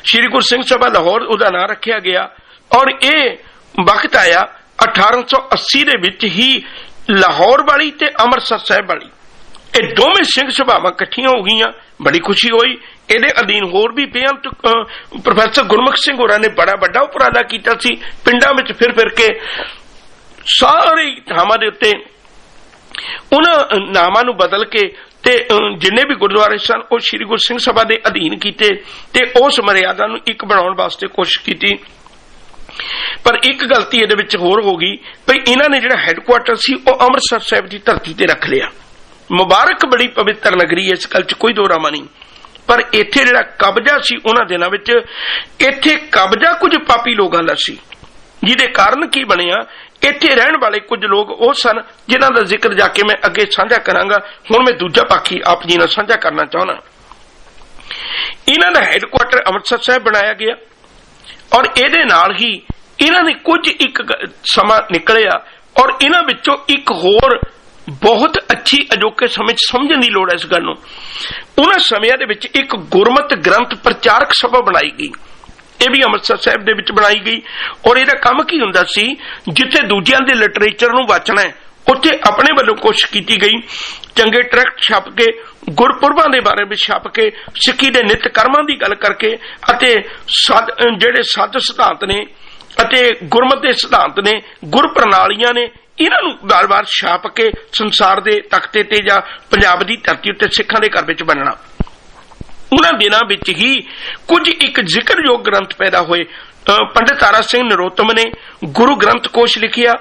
श्री गुरु सिंह सभा लाहौर उहदा नाम रखिया गया, और ये वक्त आया 1880 दे विच ही लाहौर वाली ते अमृतसर साहिब वाली ये दोवें सिंह सभावां इकट्ठियां हो गईयां। बड़ी खुशी हुई। ਇਹਦੇ अधीन होर भी बेअंत प्रोफैसर गुरमुख सिंह होरां ने बड़ा वड्डा उपराला कीता सी, पिंडां विच फिर फिर के सारे थावां दे उत्ते उन्हां नामां नूं बदल के ते जिन्ने भी गुरुद्वारे सन वो श्री गुरु सिंह सभा के अधीन किए ते उस मर्यादा नूं एक बनाउण वास्ते कोशिश की। पर एक गलती इहदे विच होर हो गई भई इन्हां ने जिहड़ा हैडकुआर्टर सी वो अमृतसर साहिब की धरती ते रख लिया। मुबारक बड़ी पवित्र नगरी है, इस गल च कोई दो रामा नहीं, पर इत्थे जिहड़ा कब्जा सी उन्हां दिनां विच इत्थे कब्जा कुछ पापी लोगां दा सी, जिहदे कारण की बनिया इत्थे रहण वाले कुछ लोग वो सन जिन्हां दा जिक्र जाके मैं अगे साझा करांगा। हुण मैं दूजा पाखी आप जी नाल साझा करना चाहुंदा। इन्हां दा हैडकुआर्टर अमृतसर साहिब बनाया गया और इहदे नाल ही इन्हां ने कुछ एक समा निकलिया और इन्हां विचों एक होर बहुत अच्छी अजोके समय समझण दी लोड़ है इस गल नूं। उन्हां समयां दे विच एक गुरमत ग्रंथ प्रचारक सभा बनाई गई, यह भी अमृतसर साहिब दे विच बनाई गई। और इहदा काम की हुंदा सी, जिथे दूजियां दे लिटरेचर नूं वाचना है उत्थे अपने वल्लों कोशिश की गई, चंगे ट्रैक्ट छप के गुरपुरबां दे बारे में छप के सिक्खी दे नित कर्मां दी गल करके अते जिहड़े सद सिद्धांत ने अते गुरमत दे सिद्धांत ने गुर प्रणालियां ने इन्हां नूं बार-बार छाप के संसार दे तख्ते ते जां पंजाब दी धरती उत्ते सिखां दे घर विच बनना। उन्हां दिनां विच ही कुछ एक जिक्रयोग ग्रंथ पैदा होए। पंडित तारा सिंह नरोत्तम ने गुरु ग्रंथ कोश लिखिया,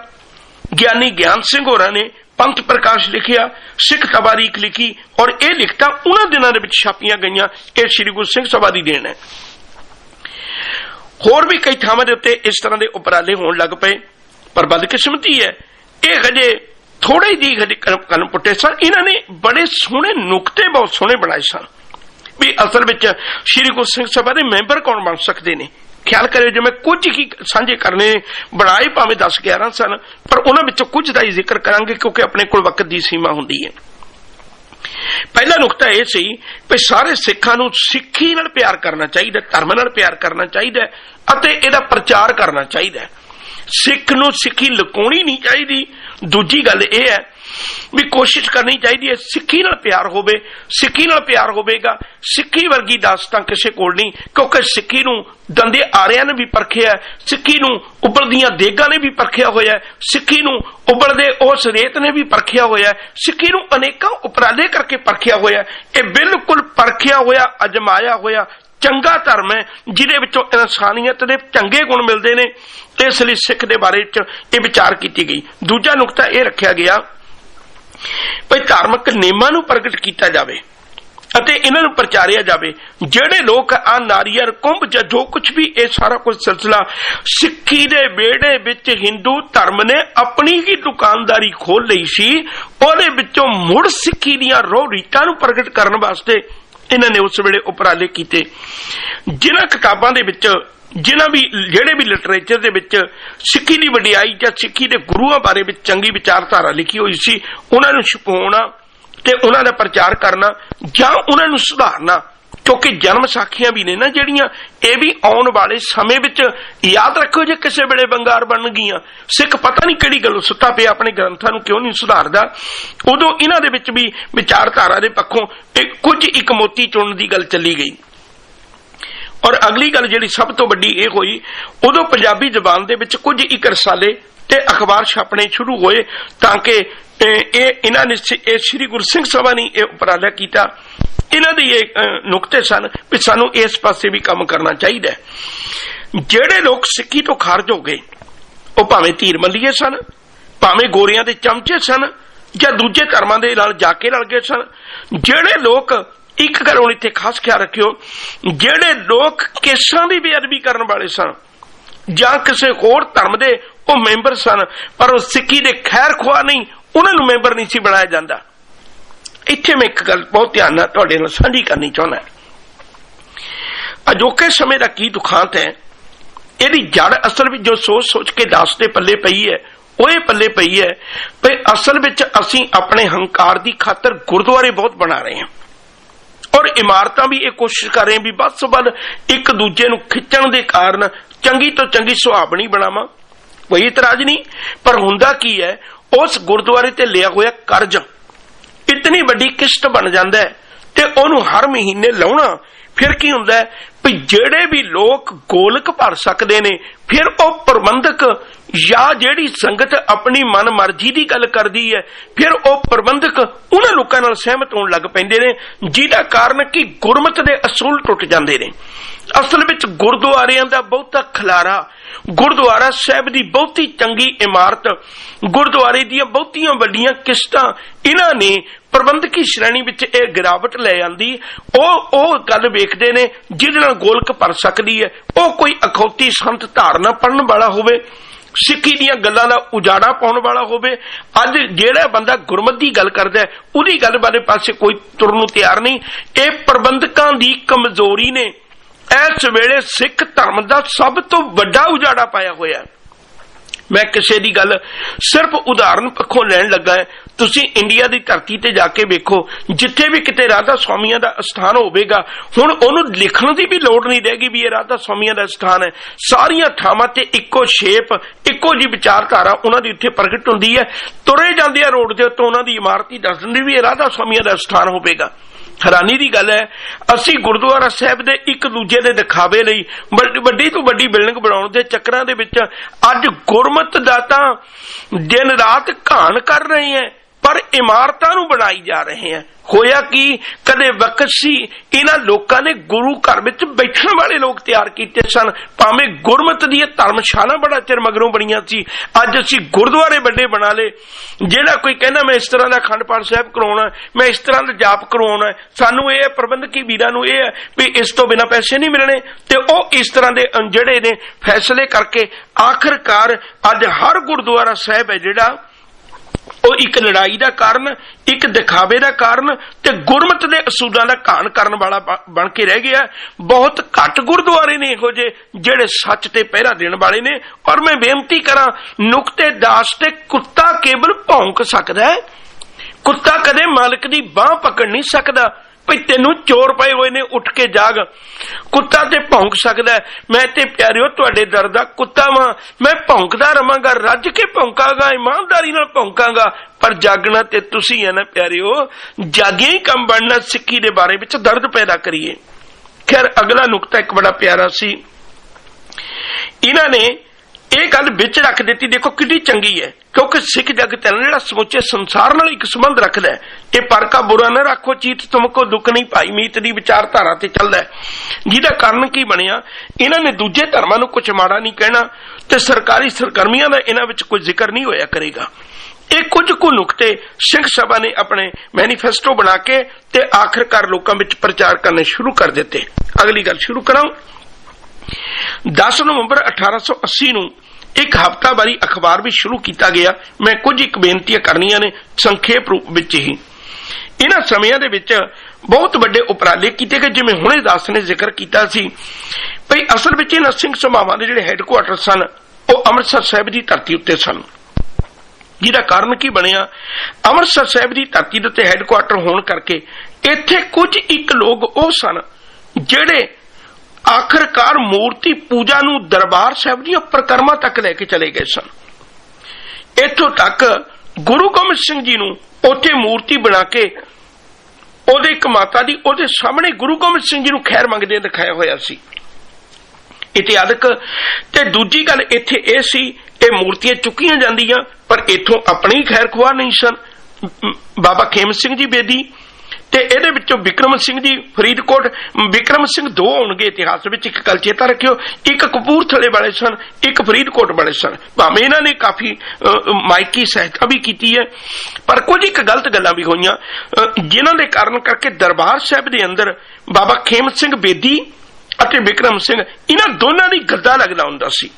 ज्ञानी ज्ञान सिंह होरां ने पंथ प्रकाश लिखिया, सिख तबारीक लिखी और यह लिखतां उन्हां दिनां दे विच छापियां गईयां। यह श्री गुरु सिंह सभा दी देन है। होर भी कई थावां दे उत्ते इस तरह के उपराले होण लग पए, पर बदकिस्मती है ये हजे थोड़े जी हजे कलम पुट्टे सन। इन्हां ने बड़े सोहणे नुकते बहुत सोहणे बनाए सन भी असल विच श्री गुरु सिंह सभा दे मैंबर कौन बन सकते ने। ख्याल करियो जिवें कुछ ही साझे करने बनाए भावें 10-11 सन, पर उन्हां विचों कुछ दा ही जिक्र करांगे क्योंकि अपने कोल वक्त दी सीमा हुंदी है। पहला नुकता यह सी कि सारे सिखां नूं सिੱਖੀ नाल प्यार करना चाहिए, धर्म नाल प्यार करना चाहिए अते इहदा प्रचार करना चाहिए। सिख नूं सिੱਖੀ लुकाउणी नहीं चाहिए। दूजी गल यह है भी कोशिश करनी चाहिए सिੱਖੀ नाल प्यार होवे। सिੱਖੀ नाल प्यार होवेगा, सिੱਖੀ वर्गी दास्तां किसे कोल नहीं, क्योंकि सिੱਖੀ नूं दंदे आरियां ने भी परखिया, सिੱਖੀ नूं उबलदियां देगां ने भी परखिया होया, सिੱਖੀ नूं उबलदे उस रेत ने भी परखिया होया, सिੱਖੀ नूं अनेकां उपराले करके परखिया होया। यह बिल्कुल परखिया होया, अजमाया होया चंगा धर्म है जिहदे विचों इंसानियत दे चंगे गुण मिलदे ने। इसलिए सिख दे बारे च विचार की गई। दूजा नुकता यह रखिया गया भाई धार्मिक नियमां नूं प्रगट किया जाए अते इन्हां नूं प्रचारिया जाए। जिहड़े लोग आ नारियल कुंभ च जो कुछ भी ये सारा कुछ सिलसिला सिक्खी दे बेड़े विच हिंदू धर्म ने अपनी ही दुकानदारी खोल लई सी, उहदे विचों मुड़ सिक्खी दीआं रोह रीतां नूं प्रगट करन वास्ते इन्हां ने उस वेले उपराले कीते। जिन्हां किताबां दे विच जिन्हां भी ਜਿਹੜੇ भी लिटरेचर ਦੇ ਵਿੱਚ ਸਿੱਖੀ ਦੀ ਵਡਿਆਈ ਜਾਂ ਸਿੱਖੀ ਦੇ ਗੁਰੂਆਂ ਬਾਰੇ ਵਿੱਚ ਚੰਗੀ ਵਿਚਾਰਧਾਰਾ ਲਿਖੀ ਹੋਈ ਸੀ ਉਹਨਾਂ ਨੂੰ ਛੁਪਾਉਣਾ ਤੇ ਉਹਨਾਂ ਦਾ ਪ੍ਰਚਾਰ ਕਰਨਾ ਜਾਂ ਉਹਨਾਂ ਨੂੰ ਸੁਧਾਰਨਾ, ਕਿਉਂਕਿ ਜਨਮ ਸਾਖੀਆਂ ਵੀ ਨੇ ਨਾ ਜਿਹੜੀਆਂ, ਇਹ ਵੀ ਆਉਣ ਵਾਲੇ ਸਮੇਂ ਵਿੱਚ ਯਾਦ ਰੱਖੋ ਜੇ ਕਿਸੇ ਵੇਲੇ ਬੰਗਾਰ ਬਣ ਗਈਆਂ, ਸਿੱਖ ਪਤਾ ਨਹੀਂ ਕਿਹੜੀ ਗੱਲੋਂ ਸੁੱਤਾ ਪਿਆ ਆਪਣੇ ਗ੍ਰੰਥਾਂ ਨੂੰ ਕਿਉਂ ਨਹੀਂ ਸੁਧਾਰਦਾ, ਉਦੋਂ ਇਹਨਾਂ ਦੇ ਵਿੱਚ ਵੀ ਵਿਚਾਰਧਾਰਾ ਦੇ ਪੱਖੋਂ ਕੁਝ ਇੱਕ ਮੋਤੀ ਚੁਣਨ ਦੀ ਗੱਲ ਚੱਲੀ ਗਈ। ਔਰ ਅਗਲੀ ਗੱਲ ਜਿਹੜੀ ਸਭ ਤੋਂ ਵੱਡੀ ਇਹ ਹੋਈ, ਉਦੋਂ ਪੰਜਾਬੀ ਜ਼ਬਾਨ ਦੇ ਵਿੱਚ ਕੁਝ ਇੱਕ ਰਸਾਲੇ ਤੇ ਅਖਬਾਰ ਛਾਪਣੇ ਸ਼ੁਰੂ ਹੋਏ ਤਾਂ ਕਿ ਇਹਨਾਂ ਨੇ ਸ੍ਰੀ ਗੁਰੂ ਸਿੰਘ ਸਭਾ ਨੇ ਇਹ ਉਪਰਾਲਾ ਕੀਤਾ। ਇਹਨਾਂ ਦੇ ਇਹ ਨੁਕਤੇ ਸਨ ਵੀ ਸਾਨੂੰ ਇਸ ਪਾਸੇ ਵੀ ਕੰਮ ਕਰਨਾ ਚਾਹੀਦਾ। ਜਿਹੜੇ ਲੋਕ ਸਿੱਖੀ ਤੋਂ ਖਾਰਜ ਹੋ ਗਏ ਉਹ ਭਾਵੇਂ ਧੀਰ ਮੱਲੀਏ ਸਨ, ਭਾਵੇਂ ਗੋਰਿਆਂ ਦੇ ਚਮਚੇ ਸਨ ਜਾਂ ਦੂਜੇ ਧਰਮਾਂ ਦੇ ਨਾਲ ਜਾ ਕੇ ਰਲ ਗਏ ਸਨ। ਜਿਹੜੇ ਲੋਕ, ਇੱਕ ਗੱਲ ਹੁਣ ਇੱਥੇ ਖਾਸ ਖਿਆਲ ਰੱਖਿਓ, ਜਿਹੜੇ ਲੋਕ ਕੇਸਾਂ ਦੀ ਬੇਅਦਬੀ ਕਰਨ ਵਾਲੇ ਸਨ ਜਾਂ ਕਿਸੇ ਹੋਰ ਧਰਮ ਦੇ ਉਹ ਮੈਂਬਰ ਸਨ ਪਰ ਉਹ ਸਿੱਖੀ ਦੇ ਖੈਰ ਖੁਆਹ ਨਹੀਂ, ਉਹਨਾਂ ਨੂੰ ਮੈਂਬਰ ਨਹੀਂ ਸੀ ਬਣਾਇਆ ਜਾਂਦਾ। ਇੱਥੇ ਮੈਂ ਇੱਕ ਗੱਲ ਬਹੁਤ ਧਿਆਨ ਨਾਲ ਤੁਹਾਡੇ ਨਾਲ ਸਾਂਝੀ ਕਰਨੀ ਚਾਹੁੰਦਾ। ਅਜੋਕੇ ਸਮੇਂ ਦਾ ਕੀ ਦੁਖਾਂਤ ਹੈ, ਇਹਦੀ ਜੜ ਅਸਲ ਵਿੱਚ ਜੋ ਸੋਚ ਸੋਚ ਕੇ ਦਾਸ ਦੇ ਪੱਲੇ ਪਈ ਹੈ ਉਹ ਇਹ ਪੱਲੇ ਪਈ ਹੈ ਕਿ ਅਸਲ ਵਿੱਚ ਅਸੀਂ ਆਪਣੇ ਹੰਕਾਰ ਦੀ ਖਾਤਰ ਗੁਰਦੁਆਰੇ ਬਹੁਤ ਬਣਾ ਰਹੇ ਹਾਂ ਔਰ ਇਮਾਰਤਾਂ ਵੀ ਇਹ ਕੋਸ਼ਿਸ਼ ਕਰ ਰਹੇ ਵੀ ਵੱਧ ਤੋਂ ਵੱਧ ਇੱਕ ਦੂਜੇ ਨੂੰ ਖਿੱਚਣ ਦੇ ਕਾਰਨ ਚੰਗੀ ਤੋਂ ਚੰਗੀ ਸੁਹਾਵਣੀ ਬਣਾਵਾਂ, ਕੋਈ ਇਤਰਾਜ਼ ਨਹੀਂ। ਪਰ ਹੁੰਦਾ ਕੀ ਹੈ, ਉਸ ਗੁਰਦੁਆਰੇ ਤੇ ਲਿਆ ਹੋਇਆ ਕਰਜ਼ ਇਤਨੀ ਵੱਡੀ ਕਿਸ਼ਤ ਬਣ ਜਾਂਦਾ ਹੈ ਤੇ ਉਹਨੂੰ ਹਰ ਮਹੀਨੇ ਲਾਉਣਾ। ਫਿਰ ਕੀ ਹੁੰਦਾ ਵੀ ਜਿਹੜੇ ਵੀ ਲੋਕ ਗੋਲਕ ਭਰ ਸਕਦੇ ਨੇ, ਫਿਰ ਉਹ ਪ੍ਰਬੰਧਕ ਜਾਂ ਜਿਹੜੀ ਸੰਗਤ ਆਪਣੀ ਮਨ ਮਰਜ਼ੀ ਦੀ ਗੱਲ ਕਰਦੀ ਹੈ, ਫਿਰ ਉਹ ਪ੍ਰਬੰਧਕ ਉਹਨਾਂ ਲੋਕਾਂ ਨਾਲ ਸਹਿਮਤ ਹੋਣ ਲੱਗ ਪੈਂਦੇ ਨੇ, ਜਿਹਦਾ ਕਾਰਨ ਕਿ ਗੁਰਮਤ ਦੇ ਅਸੂਲ ਟੁੱਟ ਜਾਂਦੇ ਨੇ। ਅਸਲ ਵਿੱਚ ਗੁਰਦੁਆਰਿਆਂ ਦਾ ਬਹੁਤਾ ਖਲਾਰਾ, ਗੁਰਦੁਆਰਾ ਸਾਹਿਬ ਦੀ ਬਹੁਤੀ ਚੰਗੀ ਇਮਾਰਤ, ਗੁਰਦੁਆਰੇ ਦੀਆਂ ਬਹੁਤੀਆਂ ਵੱਡੀਆਂ ਕਿਸ਼ਤਾਂ, ਇਹਨਾਂ ਨੇ ਪ੍ਰਬੰਧਕੀ ਸ਼੍ਰੇਣੀ ਵਿੱਚ ਇਹ ਗਿਰਾਵਟ ਲੈ ਆਂਦੀ। ਉਹ ਗੱਲ ਵੇਖਦੇ ਨੇ ਜਿਹਦੇ ਨਾਲ ਗੋਲਕ ਭਰ ਸਕਦੀ ਹੈ, ਉਹ ਕੋਈ ਅਖੌਤੀ ਸੰਤ ਧਾਰਨਾ ਪੜਨ ਵਾਲਾ ਹੋਵੇ, ਸਿੱਖੀ ਦੀਆਂ ਗੱਲਾਂ ਦਾ ਉਜਾੜਾ ਪਾਉਣ ਵਾਲਾ ਹੋਵੇ। ਅੱਜ ਜਿਹੜਾ ਬੰਦਾ ਗੁਰਮਤਿ ਦੀ ਗੱਲ ਕਰਦਾ ਉਹਦੀ ਗੱਲ ਬਾਰੇ ਪਾਸੇ ਕੋਈ ਤੁਰਨ ਨੂੰ ਤਿਆਰ ਨਹੀਂ। ਇਹ ਪ੍ਰਬੰਧਕਾਂ ਦੀ ਕਮਜ਼ੋਰੀ ਨੇ ਇਸ ਵੇਲੇ ਸਿੱਖ ਧਰਮ ਦਾ ਸਭ ਤੋਂ ਵੱਡਾ ਉਜਾੜਾ ਪਾਇਆ ਹੋਇਆ। ਮੈਂ ਕਿਸੇ ਦੀ ਗੱਲ ਸਿਰਫ ਉਦਾਹਰਨ ਪੱਖੋਂ ਲੈਣ ਲੱਗਾ। ਤੁਸੀਂ ਇੰਡੀਆ ਦੀ ਧਰਤੀ ਤੇ ਜਾ ਕੇ ਵੇਖੋ, ਜਿੱਥੇ ਵੀ ਕਿਤੇ ਰਾਧਾ ਸਵਾਮੀਆਂ ਦਾ ਸਥਾਨ ਹੋਵੇਗਾ, ਹੁਣ ਉਹਨੂੰ ਲਿਖਣ ਦੀ ਵੀ ਲੋੜ ਨਹੀਂ ਰਹੇਗੀ ਵੀ ਇਹ ਰਾਧਾ ਸਵਾਮੀਆਂ ਦਾ ਸਥਾਨ ਹੈ। ਸਾਰੀਆਂ ਥਾਵਾਂ ਤੇ ਇੱਕੋ ਸ਼ੇਪ, ਇੱਕੋ ਜੀ ਵਿਚਾਰਧਾਰਾ ਉਹਨਾਂ ਦੀ ਉੱਥੇ ਪ੍ਰਗਟ ਹੁੰਦੀ ਹੈ। ਤੁਰੇ ਜਾਂਦੇ ਆ ਰੋਡ ਦੇ ਉੱਤੋਂ ਉਹਨਾਂ ਦੀ ਇਮਾਰਤ ਹੀ ਦੱਸ ਦਿੰਦੀ ਵੀ ਇਹ ਰਾਧਾ ਸਵਾਮੀਆਂ ਦਾ ਸਥਾਨ ਹੋਵੇਗਾ। ਹੈਰਾਨੀ ਦੀ ਗੱਲ ਹੈ, ਅਸੀਂ ਗੁਰਦੁਆਰਾ ਸਾਹਿਬ ਦੇ ਇੱਕ ਦੂਜੇ ਦੇ ਦਿਖਾਵੇ ਲਈ ਵੱਡੀ ਤੋਂ ਵੱਡੀ ਬਿਲਡਿੰਗ ਬਣਾਉਣ ਦੇ ਚੱਕਰਾਂ ਦੇ ਵਿੱਚ ਅੱਜ ਗੁਰਮਤ ਦਾ ਤਾਂ ਦਿਨ ਰਾਤ ਘਾਣ ਕਰ ਰਹੇ ਹੈ ਪਰ ਇਮਾਰਤਾਂ ਨੂੰ ਬਣਾਈ ਜਾ ਰਹੇ ਹੈ। ਹੋਇਆ ਕੀ, ਕਦੇ ਵਕਤ ਸੀ ਇਹਨਾਂ ਲੋਕਾਂ ਨੇ ਗੁਰੂ ਘਰ ਵਿੱਚ ਬੈਠਣ ਵਾਲੇ ਲੋਕ ਤਿਆਰ ਕੀਤੇ ਸਨ, ਭਾਵੇਂ ਗੁਰਮਤ ਦੀਆਂ ਧਰਮਸ਼ਾਲਾ ਬੜਾ ਚਿਰ ਮਗਰੋਂ ਬਣੀਆਂ ਸੀ। ਅੱਜ ਅਸੀਂ ਗੁਰਦੁਆਰੇ ਵੱਡੇ ਬਣਾ ਲਏ। ਜਿਹੜਾ ਕੋਈ ਕਹਿੰਦਾ ਮੈਂ ਇਸ ਤਰ੍ਹਾਂ ਦਾ ਅਖੰਡ ਪਾਠ ਸਾਹਿਬ ਕਰਵਾਉਣਾ, ਮੈਂ ਇਸ ਤਰ੍ਹਾਂ ਦਾ ਜਾਪ ਕਰਵਾਉਣਾ, ਸਾਨੂੰ ਇਹ ਪ੍ਰਬੰਧਕੀ ਵੀਰਾਂ ਨੂੰ ਇਹ ਹੈ ਵੀ ਇਸ ਤੋਂ ਬਿਨਾਂ ਪੈਸੇ ਨਹੀਂ ਮਿਲਣੇ, ਤੇ ਉਹ ਇਸ ਤਰ੍ਹਾਂ ਦੇ ਜਿਹੜੇ ਨੇ ਫੈਸਲੇ ਕਰਕੇ ਆਖਰਕਾਰ ਅੱਜ ਹਰ ਗੁਰਦੁਆਰਾ ਸਾਹਿਬ ਹੈ ਜਿਹੜਾ ਉਹ ਇੱਕ ਲੜਾਈ ਦਾ ਕਾਰਨ, ਇੱਕ ਦਿਖਾਵੇ ਦਾ ਕਾਰਨ ਤੇ ਗੁਰਮਤ ਦੇ ਅਸੂਲਾਂ ਦਾ ਘਾਣ ਕਰਨ ਵਾਲਾ ਬਣ ਕੇ ਰਹਿ ਗਿਆ। ਬਹੁਤ ਘੱਟ ਗੁਰਦੁਆਰੇ ਨੇ ਇਹੋ ਜਿਹੇ ਜਿਹੜੇ ਸੱਚ ਤੇ ਪਹਿਰਾ ਦੇਣ ਵਾਲੇ ਨੇ। ਔਰ ਮੈਂ ਬੇਨਤੀ ਕਰਾਂ, ਨੁਕਤੇ ਦਾਸ ਤੇ ਕੁੱਤਾ ਕੇਵਲ ਭੌਂਕ ਸਕਦਾ ਹੈ, ਕੁੱਤਾ ਕਦੇ ਮਾਲਕ ਦੀ ਬਾਹ ਪਕੜ ਨਹੀਂ ਸਕਦਾ। ਭਈ ਤੈਨੂੰ ਚੋਰ ਪਏ ਹੋਏ ਨੇ, ਉੱਠ ਕੇ ਜਾਗ। ਕੁੱਤਾ ਤੇ ਭੌਂਕ ਸਕਦਾ। ਮੈਂ ਤੇ ਪਿਆਰਿਓ ਤੁਹਾਡੇ ਦਰ ਦਾ ਕੁੱਤਾ ਵਾਂ, ਮੈਂ ਭੌਂਕਦਾ ਰਵਾਂਗਾ, ਰੱਜ ਕੇ ਭੌਂਕਾਂਗਾ, ਇਮਾਨਦਾਰੀ ਨਾਲ ਭੌਂਕਾਂਗਾ, ਪਰ ਜਾਗਣਾ ਤੇ ਤੁਸੀਂ ਹੈ ਨਾ ਪਿਆਰਿਓ। ਜਾਗਿਆ ਹੀ ਕੰਮ ਬਣਨਾ। ਸਿੱਖੀ ਦੇ ਬਾਰੇ ਵਿੱਚ ਦਰਦ ਪੈਦਾ ਕਰੀਏ। ਖੈਰ ਅਗਲਾ ਨੁਕਤਾ ਇੱਕ ਬੜਾ ਪਿਆਰਾ ਸੀ, ਇਹਨਾਂ ਨੇ ਇਹ ਗੱਲ ਵਿੱਚ ਰੱਖ ਦਿੱਤੀ। ਦੇਖੋ ਕਿੰਨੀ ਚੰਗੀ ਹੈ, ਕਿਉਂਕਿ ਸਿੱਖ ਜਗਤ ਹੈ ਜਿਹੜਾ ਸਮੁੱਚੇ ਸੰਸਾਰ ਨਾਲ ਇੱਕ ਸੰਬੰਧ ਰੱਖਦਾ ਹੈ। ਇਹ ਪਰ ਕਾ ਬੁਰਾ ਨਾ ਰੱਖੋ ਚੀਤ ਤੁਮਕੋ ਦੁੱਖ ਨਹੀਂ ਭਾਈ ਮੀਤ ਦੀ ਵਿਚਾਰਧਾਰਾ ਤੇ ਚੱਲਦਾ ਹੈ, ਜਿਹਦਾ ਕਾਰਨ ਕੀ ਬਣਿਆ, ਇਹਨਾਂ ਨੇ ਦੂਜੇ ਧਰਮਾਂ ਨੂੰ ਕੁਝ ਮਾੜਾ ਨਹੀਂ ਕਹਿਣਾ ਤੇ ਸਰਕਾਰੀ ਸਰਗਰਮੀਆਂ ਦਾ ਇਹਨਾਂ ਵਿੱਚ ਕੋਈ ਜ਼ਿਕਰ ਨਹੀਂ ਹੋਇਆ ਕਰੇਗਾ। ਇਹ ਕੁਝ ਕੁ ਨੁਕਤੇ ਸਿੰਘ ਸਭਾ ਨੇ ਆਪਣੇ ਮੈਨੀਫੈਸਟੋ ਬਣਾ ਕੇ ਤੇ ਆਖਰਕਾਰ ਲੋਕਾਂ ਵਿੱਚ ਪ੍ਰਚਾਰ ਕਰਨੇ ਸ਼ੁਰੂ ਕਰ ਦਿੱਤੇ। ਅਗਲੀ ਗੱਲ ਸ਼ੁਰੂ ਕਰਾਂ। 10 ਨਵੰਬਰ 1880 ਨੂੰ ਇੱਕ ਹਫ਼ਤਾਵਾਰੀ ਅਖਬਾਰ ਵੀ ਸ਼ੁਰੂ ਕੀਤਾ ਗਿਆ। ਮੈਂ ਕੁਝ ਇੱਕ ਬੇਨਤੀਆਂ ਕਰਨੀਆਂ ਨੇ ਸੰਖੇਪ ਰੂਪ ਵਿੱਚ ਹੀ। ਇਹਨਾਂ ਸਮਿਆਂ ਦੇ ਵਿੱਚ बहुत बड़े उपराले किए गए। जिवें हुणे दास ने जिक्र किया सी भई असल विच इन्हां सिंह सभावां दे जिहड़े हैडकुआटर सन वो अमृतसर साहिब की धरती उत्ते सन, जिहदा कारण की बनिया अमृतसर साहिब की धरती दे उत्ते हैडकुआटर होण करके इत्थे कुछ एक लोग वो सन जिहड़े आखिरकार मूर्ति पूजा नूं दरबार साहिब दी परिक्रमा तक लैके चले गए सन। इत्थों तक गुरु गोबिंद सिंह जी नूं उत्थे मूर्ति बना के ओदे एक माता दी ओदे सामने गुरु गोबिंद सिंह जी नूं खैर मंगदे दिखाया होया सी। इतिहासक ते दूजी गल इत्थे इह सी ये मूर्तियां चुकियां जांदियां पर इत्थों अपनी खैर खुआ नहीं सन। बाबा खेम सिंह जी बेदी ते इहदे विचों बिक्रम सिंह जी फरीदकोट, बिक्रम सिंह दो होणगे इतिहास विच, एक गल चेता रखियो, एक कपूरथले वाले सन, एक फरीदकोट वाले सन। भावें इन्हां ने काफी माइकी सहायता भी की है पर कुछ एक गलत गल्लां भी होईयां जिन्हां दे कारण करके दरबार साहिब दे अंदर बाबा खेम सिंह बेदी अते बिक्रम सिंह इन्हां दोनां दी गद्दा लगदा हुंदा सी।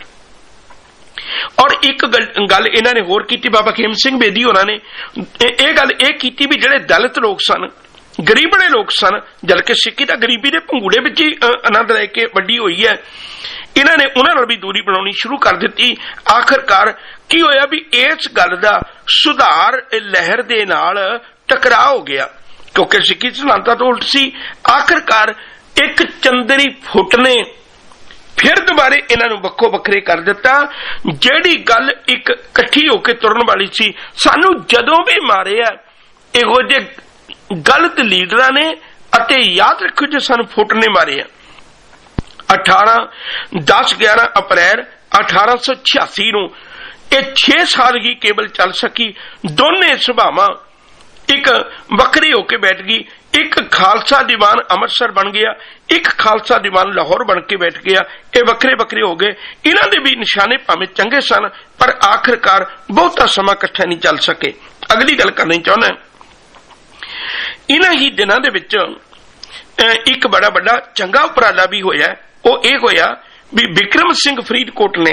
और एक गल इन्हां ने होर कीती, बाबा खेम सिंह बेदी होरां ने यह गल यह कीती भी जिहड़े दलित लोग सन, गरीबड़े लोग सन, जबकि सिक्की तां गरीबी दे भंगूड़े विच ही आनंद लैके वड्डी होई है, इन्हां ने उन्हां नाल भी दूरी बनाउणी शुरू कर दित्ती। आखिरकार की होया भी इस गल दा सुधार लहर दे नाल टकराव हो गया क्योंकि सिक्की सिद्धांतां तो उल्ट सी। आखिरकार एक चंदरी फुट ने फिर दोबारे इन्हां नूं वक्खो वखरे कर दिता। जिहड़ी गल एक इकट्ठी होके तुरन वाली सी, सानू जदों भी मारिया इहो जिहे गलत लीडरां ने, अते याद रखो जो सानू फुट ने मारे 10-11 अप्रैल 1886 नूं यह 6 साल ही केवल चल सकी। दोने सभावां एक वक्री होके बैठ गई। एक खालसा दीवान अमृतसर बन गया, एक खालसा दीवान लाहौर बन के बैठ गया। ये वक्रे वक्रे हो गए। इन्हां दे भी निशाने भावें चंगे सन पर आखिरकार बहुता समा इकट्ठा नहीं चल सके। अगली गल करनी चाहुंदा, इन्हां ही दिनां दे विच एक बड़ा बड़ा चंगा उपराला भी होया। वो ये होया भी बिक्रम सिंह फरीदकोट ने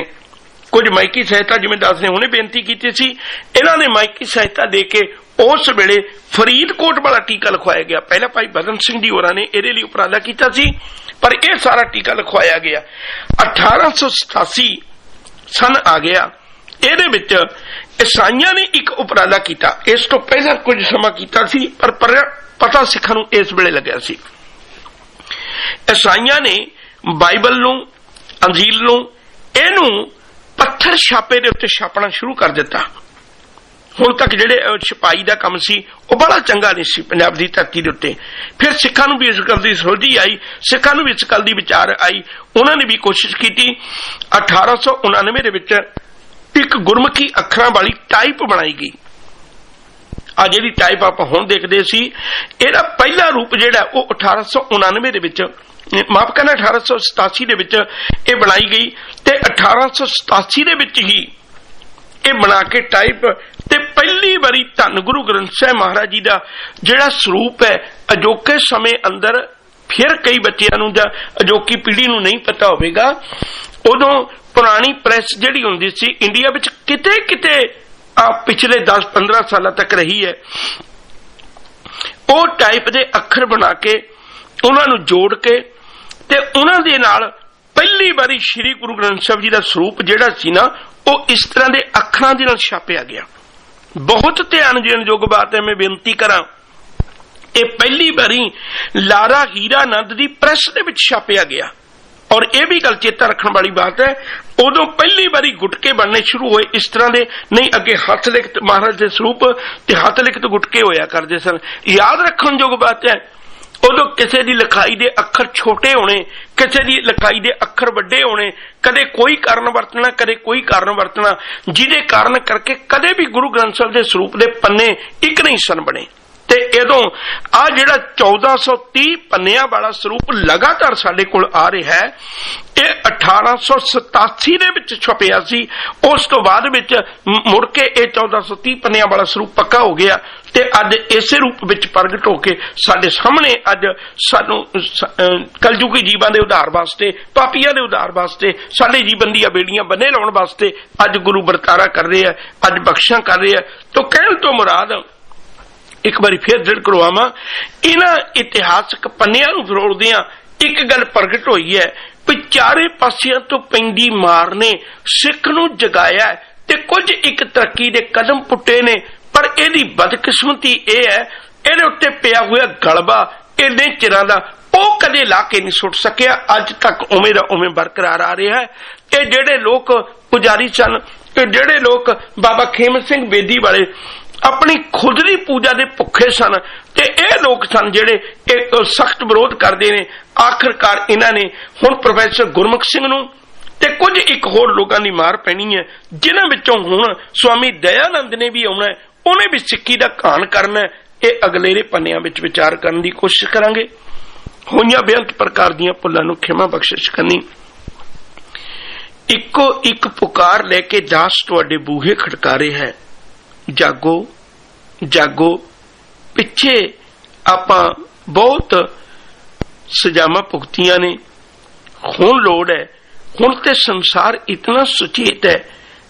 कुछ माइकी सहायता, जिवें दास ने हुणे बेनती कीती सी, इन्हां ने माइकी सहायता दे के उस वेले फरीदकोट वाला टीका लिखवाया गया। पहला भाई बदन सिंह जी होरां ने इहदे लई उपराला कीता सी पर यह सारा टीका लिखवाया गया। 1887 सन आ गया। इहदे विच ईसाइयां ने एक उपराला किया। इस तो पहला कुछ समा कीता सी पर पता सिखां नूं इस वेले लग्या सी। ईसाइयां ने बाइबल नूं, अंजील नूं, इहनूं पत्थर छापे दे उत्ते छापना शुरू कर दिता। हुण तक जिहड़े छपाई दा काम सी वो बड़ा चंगा नहीं सी पंजाब दी धरती दे उत्ते। फिर सिखां नूं भी इस गल दी सोझी आई, सिखां नूं भी इस गल दी विचार आई। उन्हां ने भी कोशिश की। 1899 दे विच एक गुरमुखी अखरां वाली टाइप बनाई गई। आ जिहड़ी टाइप आपां हुण देखदे सी, इहदा पहला रूप जिहड़ा वो 1899 दे विच, माफ करना 1887 दे विच ये बनाई गई ते 1887 दे विच ही ये बना के टाइप ते पहली बारी धन गुरु ग्रंथ साहिब महाराज जी का जिहड़ा स्वरूप है अजोके समय अंदर, फिर कई बच्चों नूं जां अजोकी पीढ़ी नूं नहीं पता होवेगा, उदों पुरानी प्रेस जिहड़ी हुंदी सी इंडिया विच किते किते पिछले 10-15 साल तक रही है, वो टाइप दे अखर बना के उन्हां नूं जोड़ के ते उन्हां दे नाल पहली बारी श्री गुरु ग्रंथ साहिब जी का स्वरूप जिहड़ा सी ना वो इस तरह के अखरां दे नाल छापिया गया। बहुत ध्यान देण योग बात है। मैं बेनती करा, ये पहली बारी लारा हीरानंद की प्रेस दे विच छापिया गया। और यह भी गल चेता रखने वाली बात है, उदों पहली बारी गुटके बनने शुरू हुए इस तरह के, नहीं अगे हथ लिखत महाराज के स्वरूप ते हथ लिखत गुटके होया करते सन। याद रखने योग बात है, उदों किसी की लिखाई दे अखर छोटे होने, किसी की लिखाई दे अखर वड्डे होने, कदे कोई कारण वरतना कदे कोई कारण वरतना, जिहदे कारण करके कदे भी गुरु ग्रंथ साहिब के स्वरूप के पन्ने एक नहीं सन बने। ते इदों आ जिहड़ा 1430 पन्नियां वाला स्वरूप लगातार साडे कोल आ रहा है, ये 1887 दे विच छपिया सी। उस तो बाद विच मुड़ के ये 1430 पन्नियां वाला स्वरूप पक्का हो गया ते अज इसे रूप विच प्रगट होके साडे सामने अज सानू कलयुगी जीवां दे उद्धार वास्ते, पापियां दे उद्धार वास्ते, साडे जीवन दी बेड़ियां बन्ने लाउण वास्ते अज गुरु वरतारा कर रहे हैं, अज बख्शिशां कर रहे हैं। तो कहण तो मुराद एक बारी फिर दृढ़ करवावां, इन्हां इतिहासक पन्नियां नूं फरोलदिआं एक गल प्रगट हुई है भी चारे पासियां तो पैंदी मार ने सिख नूं जगाया है ते कुछ एक तरक्की दे कदम पुट्टे ने, पर इहदी बदकिस्मती यह है इहदे उत्ते पिया होया गलबा इन्ने चिरां दा ਉਹ कदे ला के नहीं सुट सकिया, अज तक उवें दा उवें बरकरार आ रहा है। ये जेड़े लोग पुजारी सन, ये जेड़े लोग बाबा खेम सिंह बेदी वाले अपनी खुद की पूजा के भुखे सन, ते ये लोग सन जेड़े सख्त विरोध करते हैं। आखिरकार इन्हां ने हुण प्रोफैसर गुरमुख सिंह नूं ते कुछ एक होर लोगों की मार पैनी है, जिन्हां विचों हुण स्वामी दयानंद ने भी आउणा है, उन्हें भी सिक्की का घान करना है। ये अगलेरे पन्नियां विच विचार करने की कोशिश करांगे। होइयां बेअंत प्रकार दीआं भुल्लां नूं खिमा बख्शिश करनी। इक्को एक पुकार लेके दास तुहाडे बूहे खड़कारे है, जागो जागो। पिछे आपां बहुत सजावां भुगतियां ने, हुण लोड़ है, हुण ते संसार इतना सुचेत है,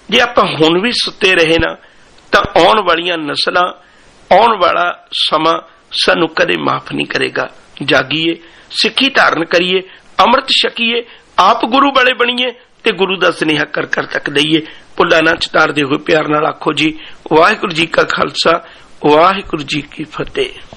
जे आपां हुण भी सुते रहे ना तां आउण वालियां नस्लां, आउण वाला समां सानू कदे माफ नहीं करेगा। जागीए, सिक्खी धारण करिए, अमृत छकीए, आप गुरु वाले बनीए ते गुरु का स्नेहा कर कर तक दईए। भुल्लां ना चितारदे होए प्यार नाल आखो जी वाहिगुरू जी का खालसा वाहिगुरू जी की फतेह।